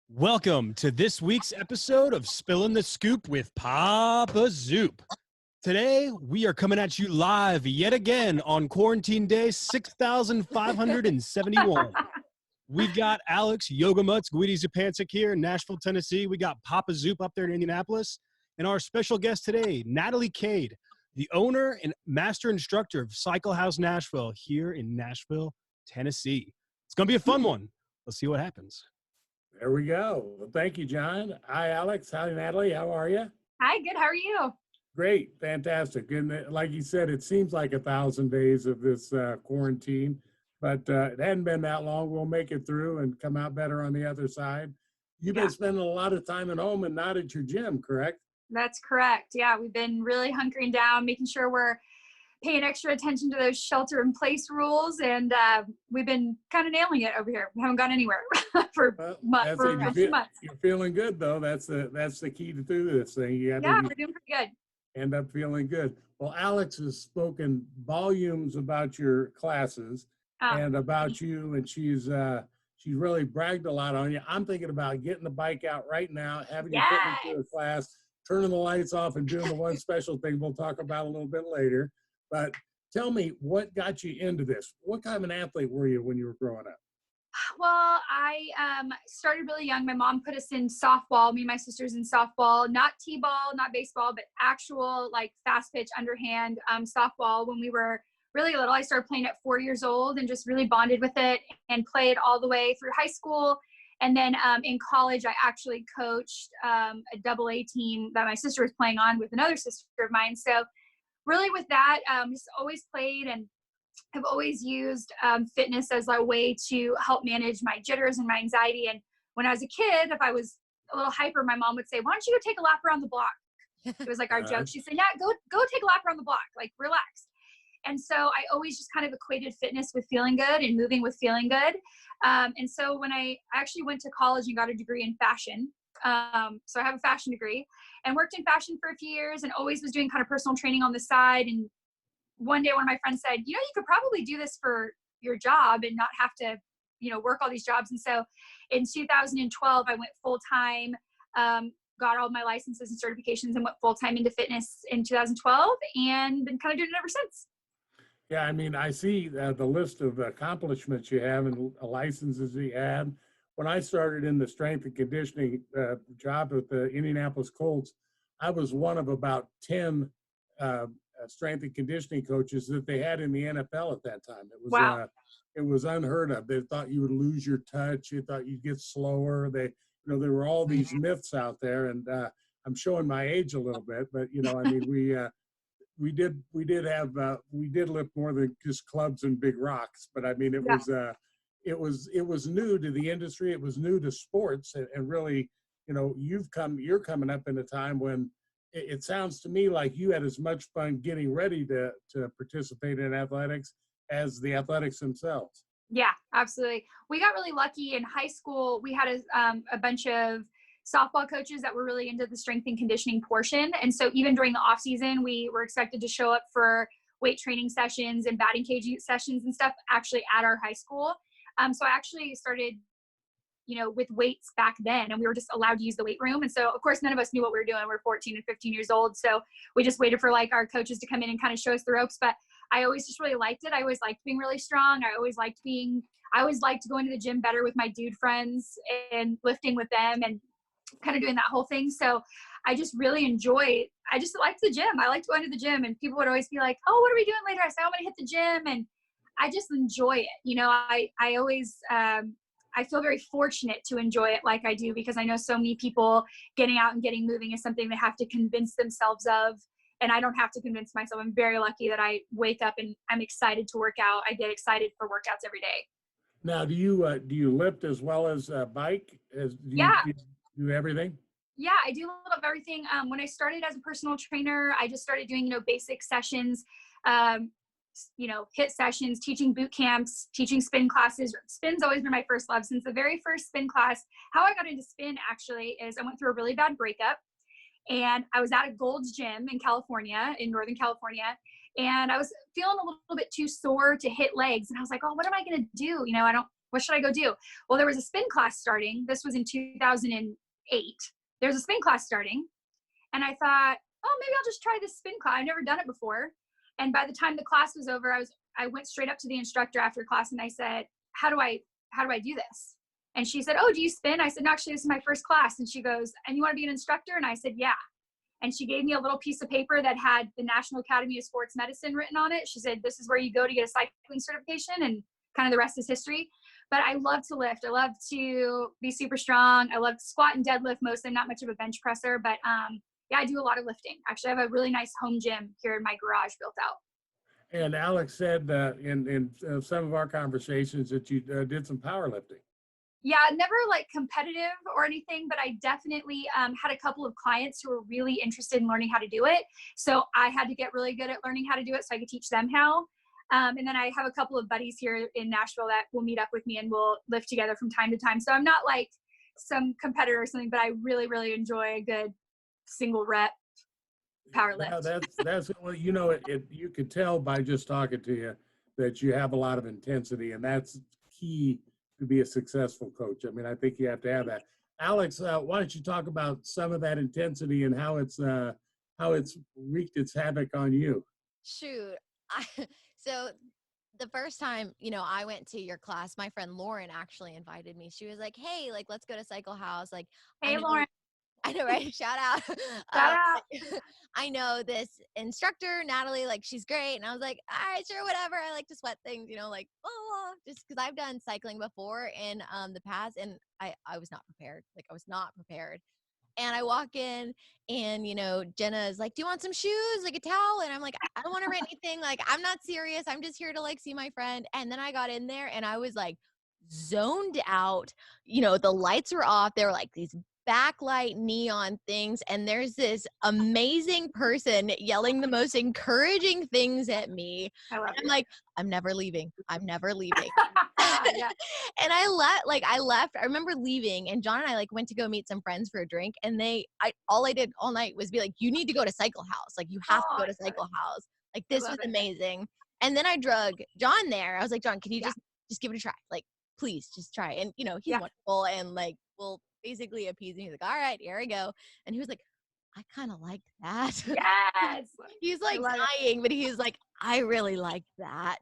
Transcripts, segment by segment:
Welcome to this week's episode of Spilling the Scoop with Papa Zoop. Today, we are coming at you live yet again on quarantine day 6,571. We've got Alex Yoga Mutts Guidi Zupancic here in Nashville, Tennessee. We got Papa Zoop up there in Indianapolis. And our special guest today, Natalie Qayed, the owner and master instructor of Cycle Haus Nashville here in Nashville, Tennessee. It's going to be a fun one. Let's see what happens. There we go. Well, thank you, John. Hi, Alex. Hi, Natalie. How are you? Hi, good. How are you? Great. Fantastic. And like you said, it seems like 1,000 days of this quarantine, but it hadn't been that long. We'll make it through and come out better on the other side. You've been spending a lot of time at home and not at your gym, correct? That's correct. Yeah, we've been really hunkering down, making sure we're paying extra attention to those shelter-in-place rules, and we've been kind of nailing it over here. We haven't gone anywhere for months. You're feeling good, though. That's the key to do this thing. We're doing pretty good. End up feeling good. Well, Alex has spoken volumes about your classes and about you, and she's really bragged a lot on you. I'm thinking about getting the bike out right now, having you put me through a class, turning the lights off, and doing the one special thing we'll talk about a little bit later. But tell me, what got you into this? What kind of an athlete were you when you were growing up? Well, I started really young. My mom put us in softball, me and my sisters in softball, not t-ball, not baseball, but actual like fast pitch, underhand softball when we were really little. I started playing at 4 years old and just really bonded with it and played all the way through high school. And then in college, I actually coached a AA team that my sister was playing on with another sister of mine. So really with that, just always played and have always used fitness as a way to help manage my jitters and my anxiety. And when I was a kid, if I was a little hyper, my mom would say, "Why don't you go take a lap around the block?" It was like our joke. She'd say, "Yeah, go take a lap around the block, like relax." And so I always just kind of equated fitness with feeling good and moving with feeling good. And so when I actually went to college and got a degree in fashion, so I have a fashion degree and worked in fashion for a few years and always was doing kind of personal training on the side. And one day one of my friends said, you could probably do this for your job and not have to, work all these jobs. And so in 2012, I went full-time, got all my licenses and certifications and went full-time into fitness in 2012 and been kind of doing it ever since. Yeah, I mean, I see the list of accomplishments you have and licenses you had. When I started in the strength and conditioning job with the Indianapolis Colts, I was one of about 10 strength and conditioning coaches that they had in the NFL at that time. It was it was unheard of. They thought you would lose your touch. They thought you'd get slower. There were all these myths out there, and I'm showing my age a little bit, but I mean, we did lift more than just clubs and big rocks. But I mean, it was new to the industry. It was new to sports, and really, you're coming up in a time when it sounds to me like you had as much fun getting ready to participate in athletics as the athletics themselves. Yeah, absolutely. We got really lucky in high school. We had a bunch of softball coaches that were really into the strength and conditioning portion. And so even during the off season, we were expected to show up for weight training sessions and batting cage sessions and stuff actually at our high school. So I actually started with weights back then, and we were just allowed to use the weight room. And so of course, none of us knew what we were doing. We were 14 and 15 years old. So we just waited for like our coaches to come in and kind of show us the ropes. But I always just really liked it. I always liked being really strong. I always liked going to the gym better with my dude friends and lifting with them and kind of doing that whole thing. So I just really I just liked the gym. I liked going to the gym, and people would always be like, "Oh, what are we doing later?" I said, "I'm going to hit the gym." And I just enjoy it. I always, I feel very fortunate to enjoy it like I do, because I know so many people getting out and getting moving is something they have to convince themselves of. And I don't have to convince myself. I'm very lucky that I wake up and I'm excited to work out. I get excited for workouts every day. Now, do you lift as well as bike? Do you do everything? Yeah, I do a little of everything. When I started as a personal trainer, I just started doing, basic sessions, HIIT sessions, teaching boot camps, teaching spin classes. Spin's always been my first love since the very first spin class. How I got into spin actually is I went through a really bad breakup, and I was at a Gold's Gym in California, in Northern California. And I was feeling a little bit too sore to hit legs. And I was like, oh, what am I going to do? what should I go do? Well, there was a spin class starting. This was in 2008. There's a spin class starting. And I thought, oh, maybe I'll just try this spin class. I've never done it before. And by the time the class was over, I went straight up to the instructor after class and I said, how do I do this? And she said, oh, do you spin? I said, no, actually, this is my first class. And she goes, and you want to be an instructor? And I said, yeah. And she gave me a little piece of paper that had the National Academy of Sports Medicine written on it. She said, this is where you go to get a cycling certification, and kind of the rest is history. But I love to lift. I love to be super strong. I love to squat and deadlift mostly. I'm not much of a bench presser, but yeah, I do a lot of lifting. Actually, I have a really nice home gym here in my garage built out. And Alex said in some of our conversations that you did some powerlifting. Yeah, never like competitive or anything, but I definitely had a couple of clients who were really interested in learning how to do it. So I had to get really good at learning how to do it so I could teach them how. And then I have a couple of buddies here in Nashville that will meet up with me and we'll lift together from time to time. So I'm not like some competitor or something, but I really, really enjoy a good single rep power lift. Yeah, that's well, you know, you could tell by just talking to you that you have a lot of intensity, and that's key to be a successful coach. I mean, I think you have to have that. Alex, why don't you talk about some of that intensity and how it's wreaked its havoc on you? Shoot. So the first time, I went to your class, my friend Lauren actually invited me. She was like, hey, like, let's go to Cycle House. Like, Hey, Lauren. I know, right? Shout out. Shout out. I know this instructor, Natalie, like, she's great. And I was like, all right, sure, whatever. I like to sweat things, like, oh, just because I've done cycling before in the past. And I was not prepared. Like, I was not prepared. And I walk in and, Jenna is like, do you want some shoes, like a towel? And I'm like, I don't want to rent anything. Like, I'm not serious. I'm just here to like see my friend. And then I got in there and I was like zoned out. The lights were off. There were like these backlight neon things. And there's this amazing person yelling the most encouraging things at me. I love I'm it. like, I'm never leaving. I'm never leaving. Yeah. And I left. I remember leaving and John and I like went to go meet some friends for a drink. And all I did all night was be like, you need to go to Cycle House. Like, you have to go to Cycle House. Like, this was amazing. And then I drug John there. I was like, John, can you just give it a try? Like, please just try. And he's wonderful and like, will basically appease me. He's like, all right, here we go. And he was like, I kind of like that. Yes. He's like dying, but he's like, I really like that.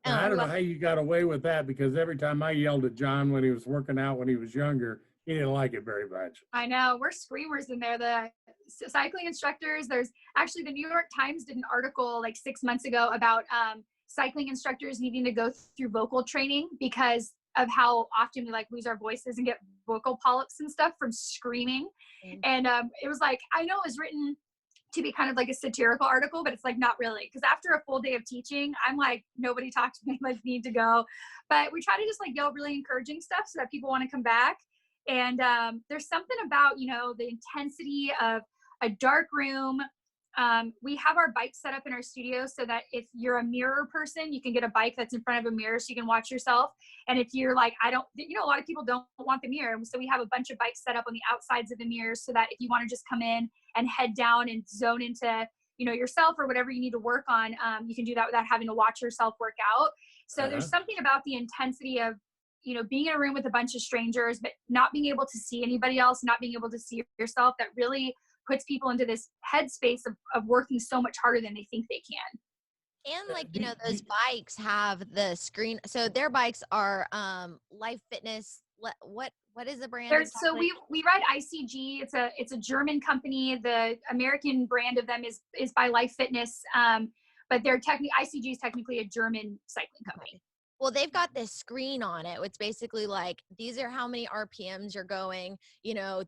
I don't know how you got away with that, because every time I yelled at John when he was working out when he was younger, he didn't like it very much. I know. We're screamers in there. The cycling instructors, there's actually the New York Times did an article like 6 months ago about cycling instructors needing to go through vocal training because of how often we like lose our voices and get vocal polyps and stuff from screaming. And it was like, I know it was written to be kind of like a satirical article, but it's like not really, because after a full day of teaching, I'm like, nobody talk to me, like need to go. But we try to just like yell really encouraging stuff so that people want to come back. And there's something about, the intensity of a dark room. We have our bike set up in our studio so that if you're a mirror person, you can get a bike that's in front of a mirror so you can watch yourself. And if you're like, a lot of people don't want the mirror. So we have a bunch of bikes set up on the outsides of the mirrors so that if you want to just come in and head down and zone into, yourself or whatever you need to work on, you can do that without having to watch yourself work out. So there's something about the intensity of, being in a room with a bunch of strangers, but not being able to see anybody else, not being able to see yourself, that really puts people into this headspace of working so much harder than they think they can. And like, those bikes have the screen. So their bikes are Life Fitness. What is the brand? So we ride ICG. It's a German company. The American brand of them is by Life Fitness. But ICG is technically a German cycling company. Well, they've got this screen on it. It's basically like, these are how many RPMs you're going,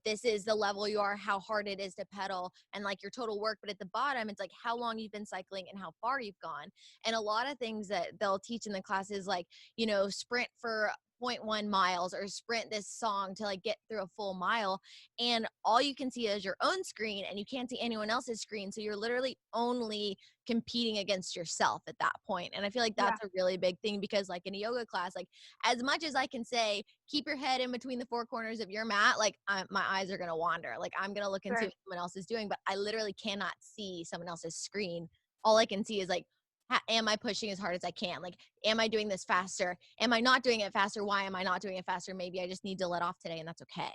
this is the level you are, how hard it is to pedal, and like your total work. But at the bottom, it's like how long you've been cycling and how far you've gone. And a lot of things that they'll teach in the classes, like, sprint for 0.1 miles or sprint this song to like get through a full mile. And all you can see is your own screen and you can't see anyone else's screen. So you're literally only competing against yourself at that point. And I feel like that's a really big thing, because like in a yoga class, like as much as I can say, keep your head in between the four corners of your mat, like my eyes are going to wander. Like I'm going to look and see what someone else is doing, but I literally cannot see someone else's screen. All I can see is like am I pushing as hard as I can? Like, am I doing this faster? Am I not doing it faster? Why am I not doing it faster? Maybe I just need to let off today, and that's okay.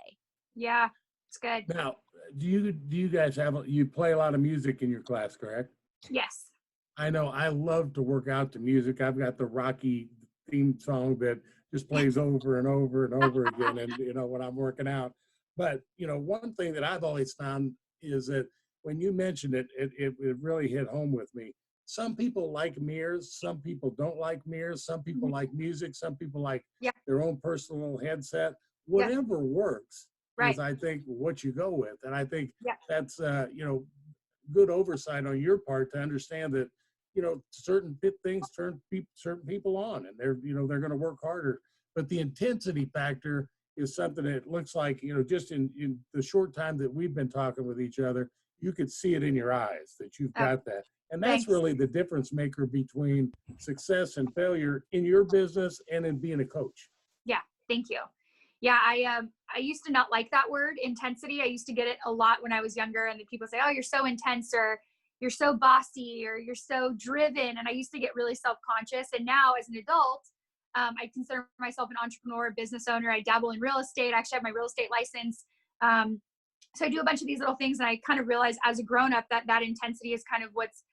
Yeah, it's good. Now, do you guys you play a lot of music in your class, correct? Yes. I know I love to work out to music. I've got the Rocky theme song that just plays over and over and over again, and when I'm working out. But one thing that I've always found is that when you mentioned it, it really hit home with me. Some people like mirrors, some people don't like mirrors, some people like music, some people like Yeah. their own personal headset. Yeah. Whatever works Right. is, I think, what you go with, and I think Yeah. that's good oversight on your part to understand that certain things turn certain people on, and they're going to work harder. But the intensity factor is something that looks like, just in the short time that we've been talking with each other, you could see it in your eyes that you've got that. And that's Thanks. really the difference maker between success and failure in your business and in being a coach. Yeah. Thank you. Yeah. I used to not like that word, intensity. I used to get it a lot when I was younger, and people say, oh, you're so intense, or you're so bossy, or you're so driven. And I used to get really self-conscious. And now as an adult, I consider myself an entrepreneur, business owner. I dabble in real estate. I actually have my real estate license. So I do a bunch of these little things, and I kind of realize as a grown-up that intensity is kind of what's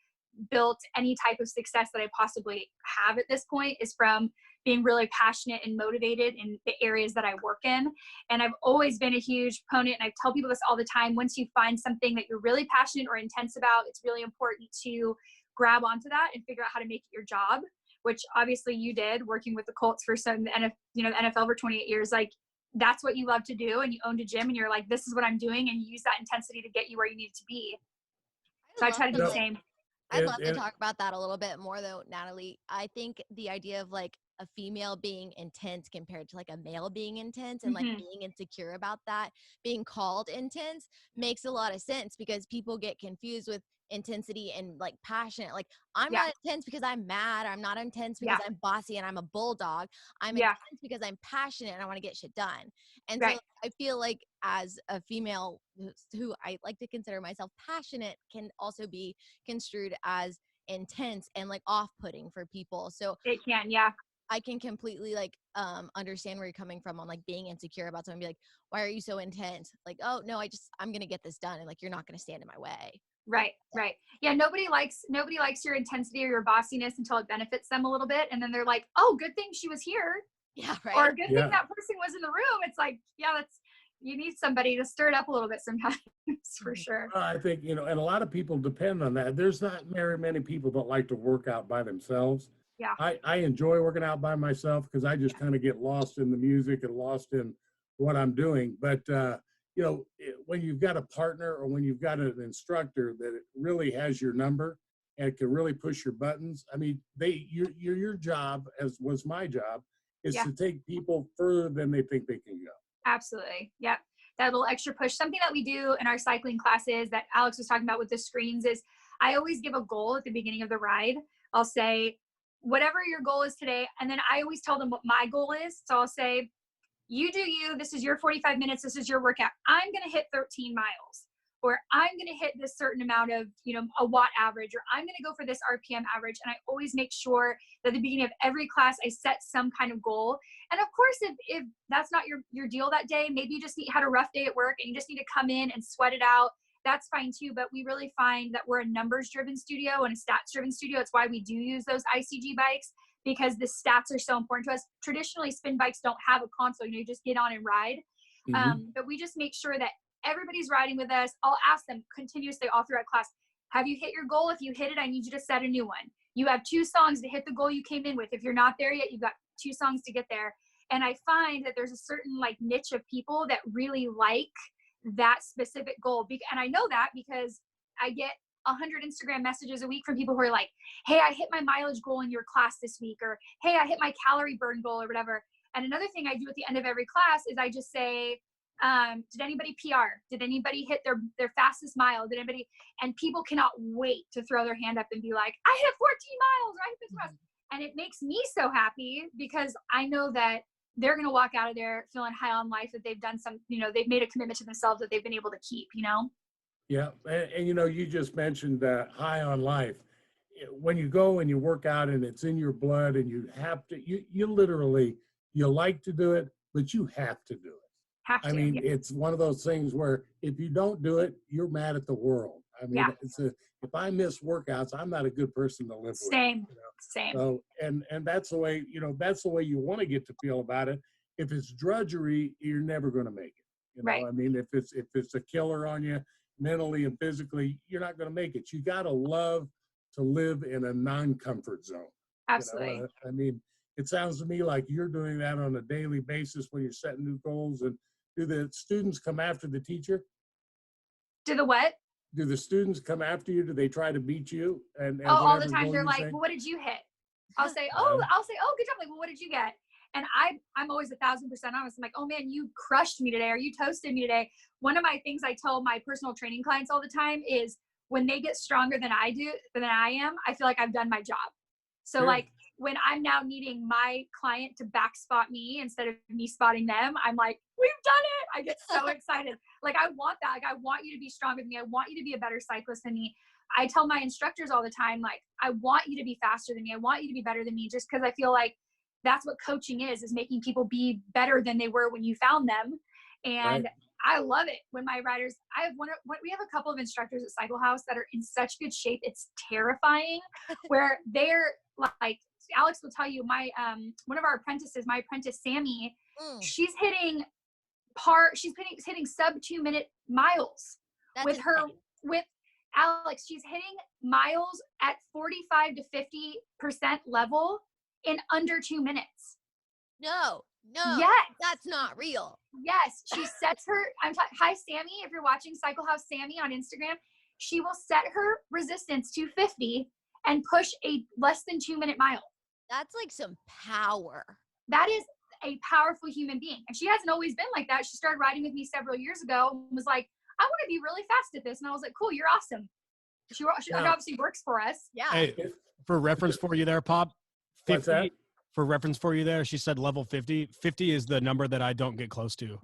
built any type of success that I possibly have at this point, is from being really passionate and motivated in the areas that I work in. And I've always been a huge proponent, and I tell people this all the time: once you find something that you're really passionate or intense about, it's really important to grab onto that and figure out how to make it your job, which obviously you did, working with the Colts for the NFL for 28 years. Like, that's what you love to do, and you owned a gym, and you're like, this is what I'm doing, and you use that intensity to get you where you need to be. So I try to do the same. I'd love to talk about that a little bit more though, Natalie. I think the idea of like a female being intense compared to like a male being intense, and like being insecure about that, being called intense, makes a lot of sense, because people get confused with intensity and like passionate. Like, I'm not intense because I'm mad. I'm not intense because I'm bossy and I'm a bulldog. I'm intense because I'm passionate and I want to get shit done. And so I feel like as a female who I like to consider myself passionate can also be construed as intense and like off-putting for people. So it can, I can completely like understand where you're coming from on like being insecure about something. Be like, why are you so intense? Like, oh no, I'm gonna get this done, and like you're not gonna stand in my way. Right. Yeah, nobody likes your intensity or your bossiness until it benefits them a little bit, and then they're like, oh, good thing she was here. Yeah, right. Or good thing that person was in the room. It's like, you need somebody to stir it up a little bit sometimes, for sure. I think, and a lot of people depend on that. There's not very many people that like to work out by themselves. Yeah. I enjoy working out by myself because I just kind of get lost in the music and lost in what I'm doing. But, when you've got a partner, or when you've got an instructor that really has your number and can really push your buttons, I mean, your job, as was my job, is to take people further than they think they can go. Absolutely. Yep. That little extra push. Something that we do in our cycling classes that Alex was talking about with the screens is, I always give a goal at the beginning of the ride. I'll say, whatever your goal is today. And then I always tell them what my goal is. So I'll say, you do you, this is your 45 minutes. This is your workout. I'm going to hit 13 miles, or I'm going to hit this certain amount of, a watt average, or I'm going to go for this RPM average. And I always make sure that at the beginning of every class, I set some kind of goal. And of course, if that's not your deal that day, maybe you just had a rough day at work and you just need to come in and sweat it out. That's fine too. But we really find that we're a numbers driven studio and a stats driven studio. It's why we do use those ICG bikes, because the stats are so important to us. Traditionally, spin bikes don't have a console. You just get on and ride. But we just make sure that everybody's riding with us. I'll ask them continuously all throughout class, have you hit your goal? If you hit it, I need you to set a new one. You have 2 songs to hit the goal you came in with. If you're not there yet, you've got 2 songs to get there. And I find that there's a certain like niche of people that really like that specific goal. And I know that because I get 100 Instagram messages a week from people who are like, hey, I hit my mileage goal in your class this week, or hey, I hit my calorie burn goal, or whatever. And another thing I do at the end of every class is I just say, did anybody PR? Did anybody hit their fastest mile? Did anybody? And people cannot wait to throw their hand up and be like, I hit 14 miles, or I hit this miles. And it makes me so happy, because I know that they're going to walk out of there feeling high on life, that they've done some, they've made a commitment to themselves that they've been able to keep, Yeah. And you just mentioned high on life. when you go and you work out and it's in your blood and you have to, you literally, you like to do it, but you have to do it. Have to. I mean, yeah. it's one of those things where if you don't do it, you're mad at the world. I mean, Yeah. if I miss workouts, I'm not a good person to live Same. with. Same. So, and that's the way, that's the way you want to get to feel about it. If it's drudgery, you're never going to make it. Right. I mean, if it's a killer on you mentally and physically, you're not going to make it. You got to love to live in a non-comfort zone. Absolutely. I mean, it sounds to me like you're doing that on a daily basis when you're setting new goals. And do the students come after the teacher? Do the what? Do the students come after you? Do they try to beat you? And all the whatever time. goal They're you like, say? well, what did you hit? I'll say, oh, good job. Like, well, what did you get? And I'm always 1,000% honest. I'm like, oh man, you crushed me today, or you toasted me today. One of my things I tell my personal training clients all the time is when they get stronger than I am, I feel like I've done my job. So Sure. like when I'm now needing my client to back spot me instead of me spotting them, I'm like, we've done it. I get so excited. Like I want that. Like I want you to be stronger than me. I want you to be a better cyclist than me. I tell my instructors all the time, like, I want you to be faster than me. I want you to be better than me, just because I feel like that's what coaching is making people be better than they were when you found them. And Right. I love it when my riders, we have a couple of instructors at Cycle House that are in such good shape. It's terrifying where they're like, Alex will tell you, one of our apprentices, my apprentice, Sammy, she's hitting sub 2 minute miles. That's with her, insane. with Alex, she's hitting miles at 45 to 50% level in under 2 minutes. No, Yes. that's not real. Yes. She sets her, hi, Sammy. If you're watching Cycle House Sammy on Instagram, she will set her resistance to 50 and push a less than 2 minute mile. That's like some power. That is a powerful human being. And she hasn't always been like that. She started riding with me several years ago and was like, I want to be really fast at this. And I was like, cool, you're awesome. She obviously works for us. Yeah. Hey, for reference for you there, Pop, 50, What's that? for reference for you there, she said level 50. 50 is the number that I don't get close to.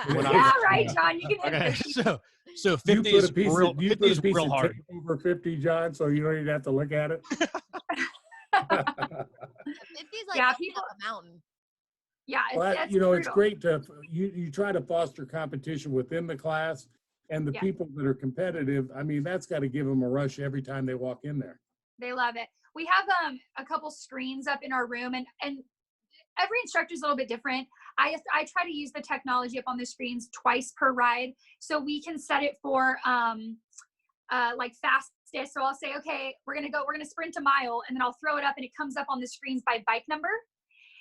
When Yeah, right, John. You can hit Okay, 50. so 50 is real, 50 is real hard. tape over 50, John, so you don't even have to look at it. 50 is like Yeah, walking up a mountain. Yeah, Well, it's it's brutal. great to you try to foster competition within the class, and the Yeah. people that are competitive. I mean, that's got to give them a rush every time they walk in there. They love it. We have a couple screens up in our room, and every instructor is a little bit different. I try to use the technology up on the screens twice per ride, so we can set it for like fastest. So I'll say, okay, we're gonna sprint a mile, and then I'll throw it up, and it comes up on the screens by bike number,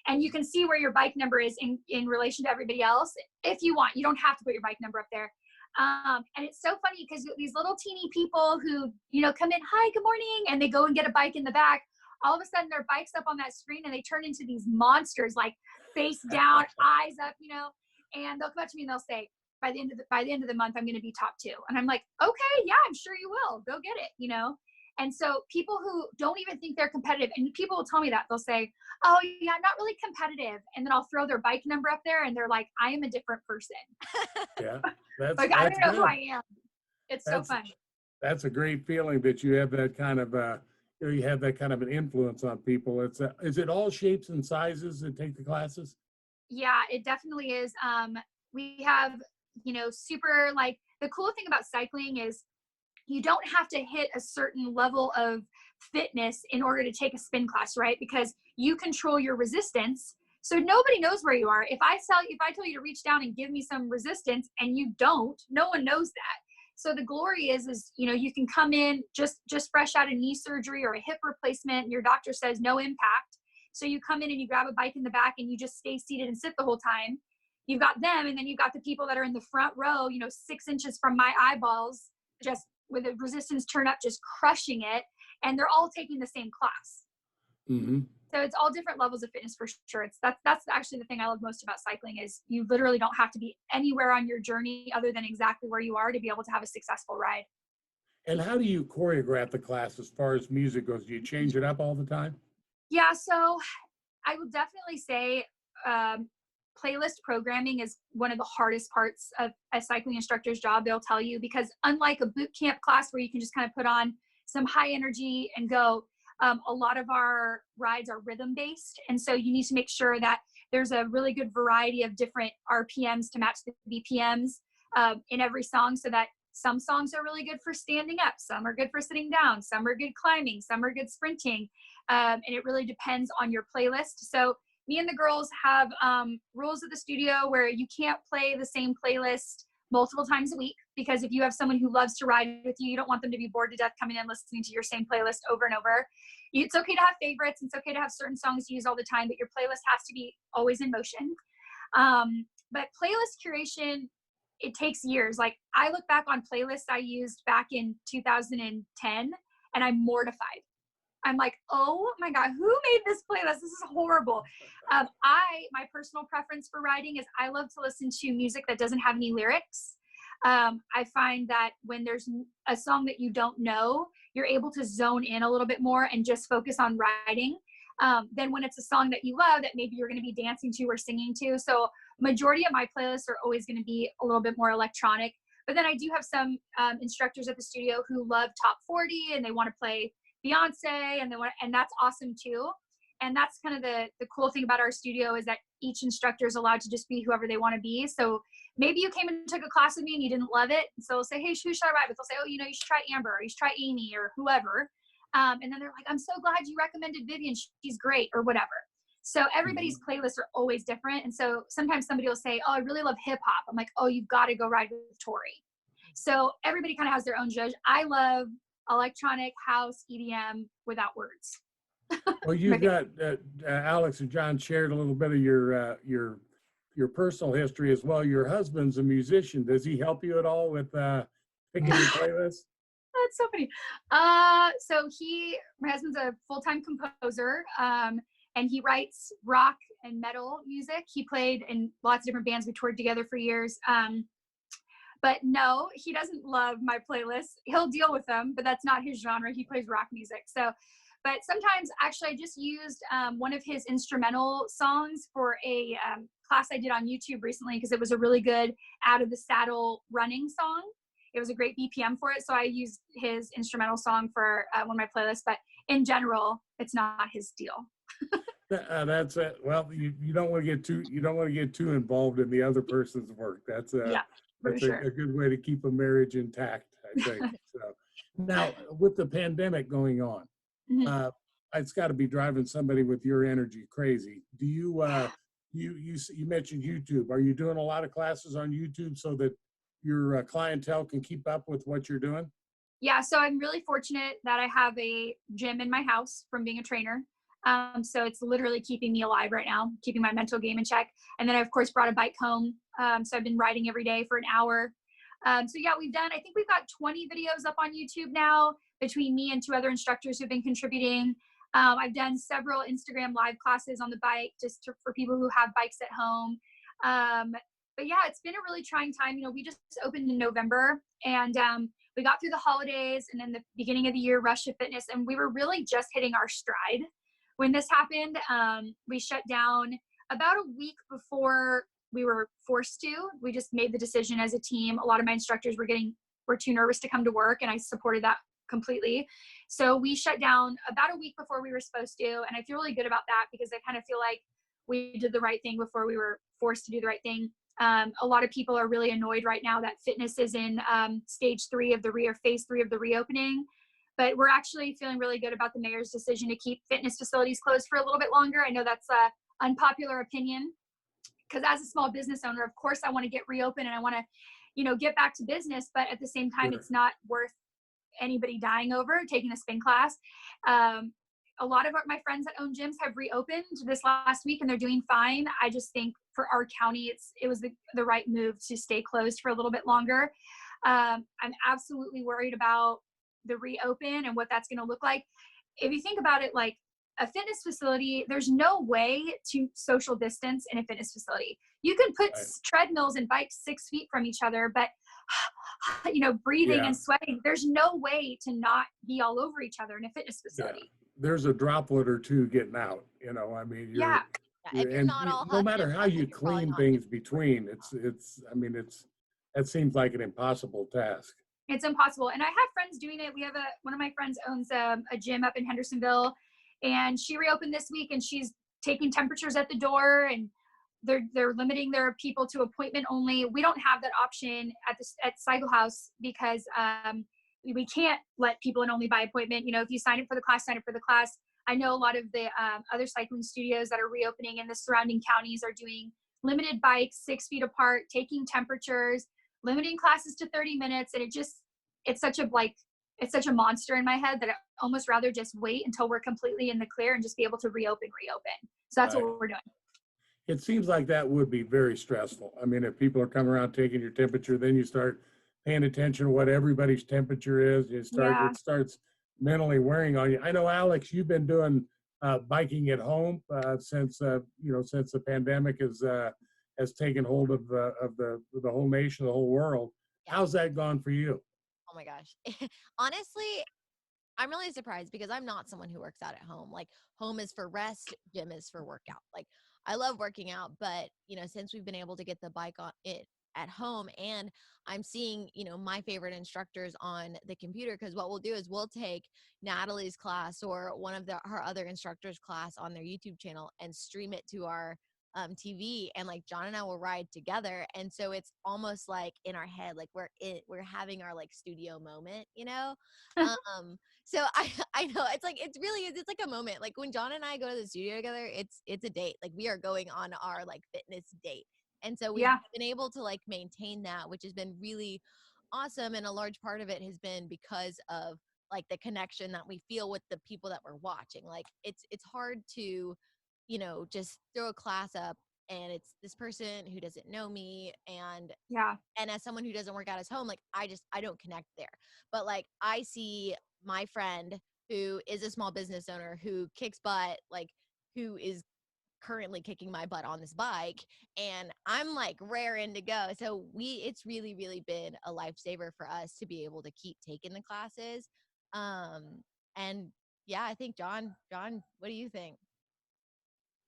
and you can see where your bike number is in relation to everybody else. If you want, you don't have to put your bike number up there. And it's so funny because these little teeny people who, come in, hi, good morning, and they go and get a bike in the back. All of a sudden their bike's up on that screen and they turn into these monsters, like face down, eyes up, and they'll come up to me and they'll say, by the end of the month, I'm going to be top 2. And I'm like, okay, yeah, I'm sure you will. Go get it, And so people who don't even think they're competitive, and people will tell me that, they'll say, oh yeah, I'm not really competitive. And then I'll throw their bike number up there and they're like, I am a different person. Yeah, that's Like, I don't know good. who I am. It's so fun. That's a great feeling that you have that kind of you have that kind of an influence on people. Is it all shapes and sizes that take the classes? Yeah, it definitely is. We have, super, like, the cool thing about cycling is you don't have to hit a certain level of fitness in order to take a spin class, right? Because you control your resistance. So nobody knows where you are. If I tell you to reach down and give me some resistance and you don't, no one knows that. So the glory is, you can come in just fresh out of knee surgery or a hip replacement and your doctor says no impact. So you come in and you grab a bike in the back and you just stay seated and sit the whole time. You've got them, and then you've got the people that are in the front row, 6 inches from my eyeballs, just with a resistance turn up, just crushing it. And they're all taking the same class. Mm-hmm. So it's all different levels of fitness for sure. That's actually the thing I love most about cycling is you literally don't have to be anywhere on your journey other than exactly where you are to be able to have a successful ride. And how do you choreograph the class as far as music goes? Do you change it up all the time? Yeah, so I will definitely say playlist programming is one of the hardest parts of a cycling instructor's job, they'll tell you, because unlike a boot camp class where you can just kind of put on some high energy and go, A lot of our rides are rhythm based. And so you need to make sure that there's a really good variety of different RPMs to match the BPMs in every song, so that some songs are really good for standing up, some are good for sitting down, some are good climbing, some are good sprinting. And it really depends on your playlist. So me and the girls have rules at the studio where you can't play the same playlist multiple times a week, because if you have someone who loves to ride with you, you don't want them to be bored to death coming in listening to your same playlist over and over. It's okay to have favorites. It's okay to have certain songs to use all the time, but your playlist has to be always in motion. But playlist curation, it takes years. Like, I look back on playlists I used back in 2010 and I'm mortified. I'm like, oh my God, who made this playlist? This is horrible. My personal preference for writing is I love to listen to music that doesn't have any lyrics. I find that when there's a song that you don't know, you're able to zone in a little bit more and just focus on writing. Then when it's a song that you love that maybe you're going to be dancing to or singing to. So majority of my playlists are always going to be a little bit more electronic. But then I do have some instructors at the studio who love top 40 and they want to play Beyonce and that's awesome too. And that's kind of the cool thing about our studio is that each instructor is allowed to just be whoever they want to be. So maybe you came and took a class with me and you didn't love it. So they'll say, hey, who should I ride with? They'll say, oh, you should try Amber, or you should try Amy, or whoever. And then they're like, I'm so glad you recommended Vivian. She's great, or whatever. So everybody's playlists are always different. And so sometimes somebody will say, oh, I really love hip hop. I'm like, oh, you've got to go ride with Tori. So everybody kind of has their own judge. I love electronic, house, EDM without words. Well, you've got Alex and John shared a little bit of your personal history as well. Your husband's a musician. Does he help you at all with picking your playlist? That's so funny. So my husband's a full-time composer, and he writes rock and metal music. He played in lots of different bands. We toured together for years. But no, he doesn't love my playlists. He'll deal with them, but that's not his genre. He plays rock music. But sometimes, actually, I just used one of his instrumental songs for a class I did on YouTube recently, because it was a really good out of the saddle running song. It was a great BPM for it. So I used his instrumental song for one of my playlists, but in general, it's not his deal. That's it. Well, you don't want to get too involved in the other person's work. That's a good way to keep a marriage intact, I think. So now, with the pandemic going on, it's got to be driving somebody with your energy crazy. Do you you mentioned YouTube? Are you doing a lot of classes on YouTube so that your clientele can keep up with what you're doing? Yeah, so I'm really fortunate that I have a gym in my house from being a trainer. So it's literally keeping me alive right now, keeping my mental game in check. And then I, of course, brought a bike home. So I've been riding every day for an hour. So yeah, I think we've got 20 videos up on YouTube now between me and 2 other instructors who've been contributing. I've done several Instagram live classes on the bike for people who have bikes at home. But yeah, it's been a really trying time. We just opened in November, and we got through the holidays and then the beginning of the year rush of fitness, and we were really just hitting our stride when this happened. We shut down about a week before we were forced to. We just made the decision as a team. A lot of my instructors were too nervous to come to work, and I supported that completely. So we shut down about a week before we were supposed to, and I feel really good about that, because I kind of feel like we did the right thing before we were forced to do the right thing. A lot of people are really annoyed right now that fitness is in phase 3 of the reopening, but we're actually feeling really good about the mayor's decision to keep fitness facilities closed for a little bit longer. I know that's an unpopular opinion, because as a small business owner, of course I want to get reopened and I want to, get back to business, but at the same time, It's not worth anybody dying over taking a spin class. A lot of my friends that own gyms have reopened this last week and they're doing fine. I just think for our county, it was the right move to stay closed for a little bit longer. I'm absolutely worried about the reopen and what that's going to look like. If you think about it, like a fitness facility, there's no way to social distance in a fitness facility. You can put treadmills and bikes 6 feet from each other, but breathing and sweating, there's no way to not be all over each other in a fitness facility. Yeah. There's a droplet or two getting out, You're not all no matter how you clean things between, it seems like an impossible task. It's impossible. And I have friends doing it. We have one of my friends owns a gym up in Hendersonville, and she reopened this week, and she's taking temperatures at the door, and they're limiting their people to appointment only. We don't have that option at Cycle House because we can't let people in only by appointment. You know, if you sign up for the class, sign up for the class. I know a lot of the other cycling studios that are reopening in the surrounding counties are doing limited bikes 6 feet apart, taking temperatures, limiting classes to 30 minutes. And it's such a monster in my head that I almost rather just wait until we're completely in the clear and just be able to reopen. So that's Right. what we're doing. It seems like that would be very stressful. I mean, if people are coming around taking your temperature, then you start paying attention to what everybody's temperature is. It starts mentally wearing on you. I know, Alex, you've been doing biking at home since the pandemic has taken hold of the whole nation, the whole world. How's that gone for you? Oh my gosh. Honestly, I'm really surprised because I'm not someone who works out at home. Like, home is for rest, gym is for workout. Like, I love working out, but since we've been able to get the bike on it at home, and I'm seeing, my favorite instructors on the computer, because what we'll do is we'll take Natalie's class or one of her other instructors' class on their YouTube channel and stream it to our TV, and like John and I will ride together, and so it's almost like in our head, like we're having our like studio moment, So I know it's like a moment. Like when John and I go to the studio together, it's a date. Like we are going on our like fitness date, and so we've been able to like maintain that, which has been really awesome, and a large part of it has been because of like the connection that we feel with the people that we're watching. Like it's hard to just throw a class up and it's this person who doesn't know me, and as someone who doesn't work out at home, like I don't connect there. But like I see my friend who is a small business owner who kicks butt, like who is currently kicking my butt on this bike, and I'm like raring to go. So it's really, really been a lifesaver for us to be able to keep taking the classes. And yeah, I think John, what do you think?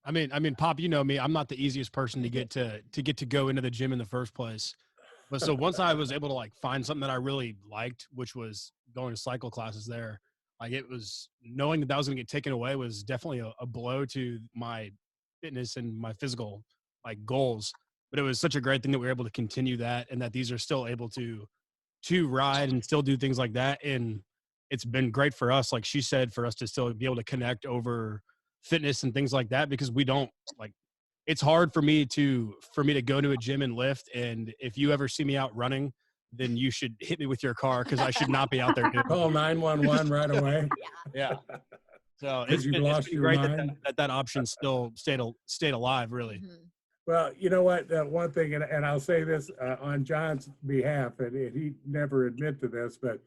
I mean, Pop, you know me, I'm not the easiest person to get to go into the gym in the first place. But so once I was able to like find something that I really liked, which was going to cycle classes there, like it was knowing that was going to get taken away was definitely a blow to my fitness and my physical like goals. But it was such a great thing that we were able to continue that, and that these are still able to ride and still do things like that. And it's been great for us, like she said, for us to still be able to connect over fitness and things like that, because we don't like, it's hard for me to go to a gym and lift. And if you ever see me out running, then you should hit me with your car, because I should not be out there doing Call 911 right away. Yeah. So Because you've lost your great mind. that option still stayed alive, really. Mm-hmm. Well, you know what? One thing, and I'll say this on John's behalf, and he never admit to this, but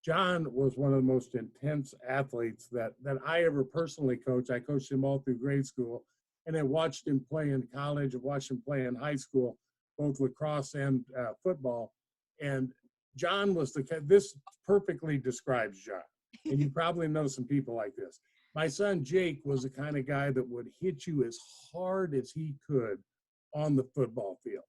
John was one of the most intense athletes that I ever personally coached. I coached him all through grade school, and I watched him play in college, and watched him play in high school, both lacrosse and football. And John was this perfectly describes John. And you probably know some people like this. My son Jake was the kind of guy that would hit you as hard as he could on the football field.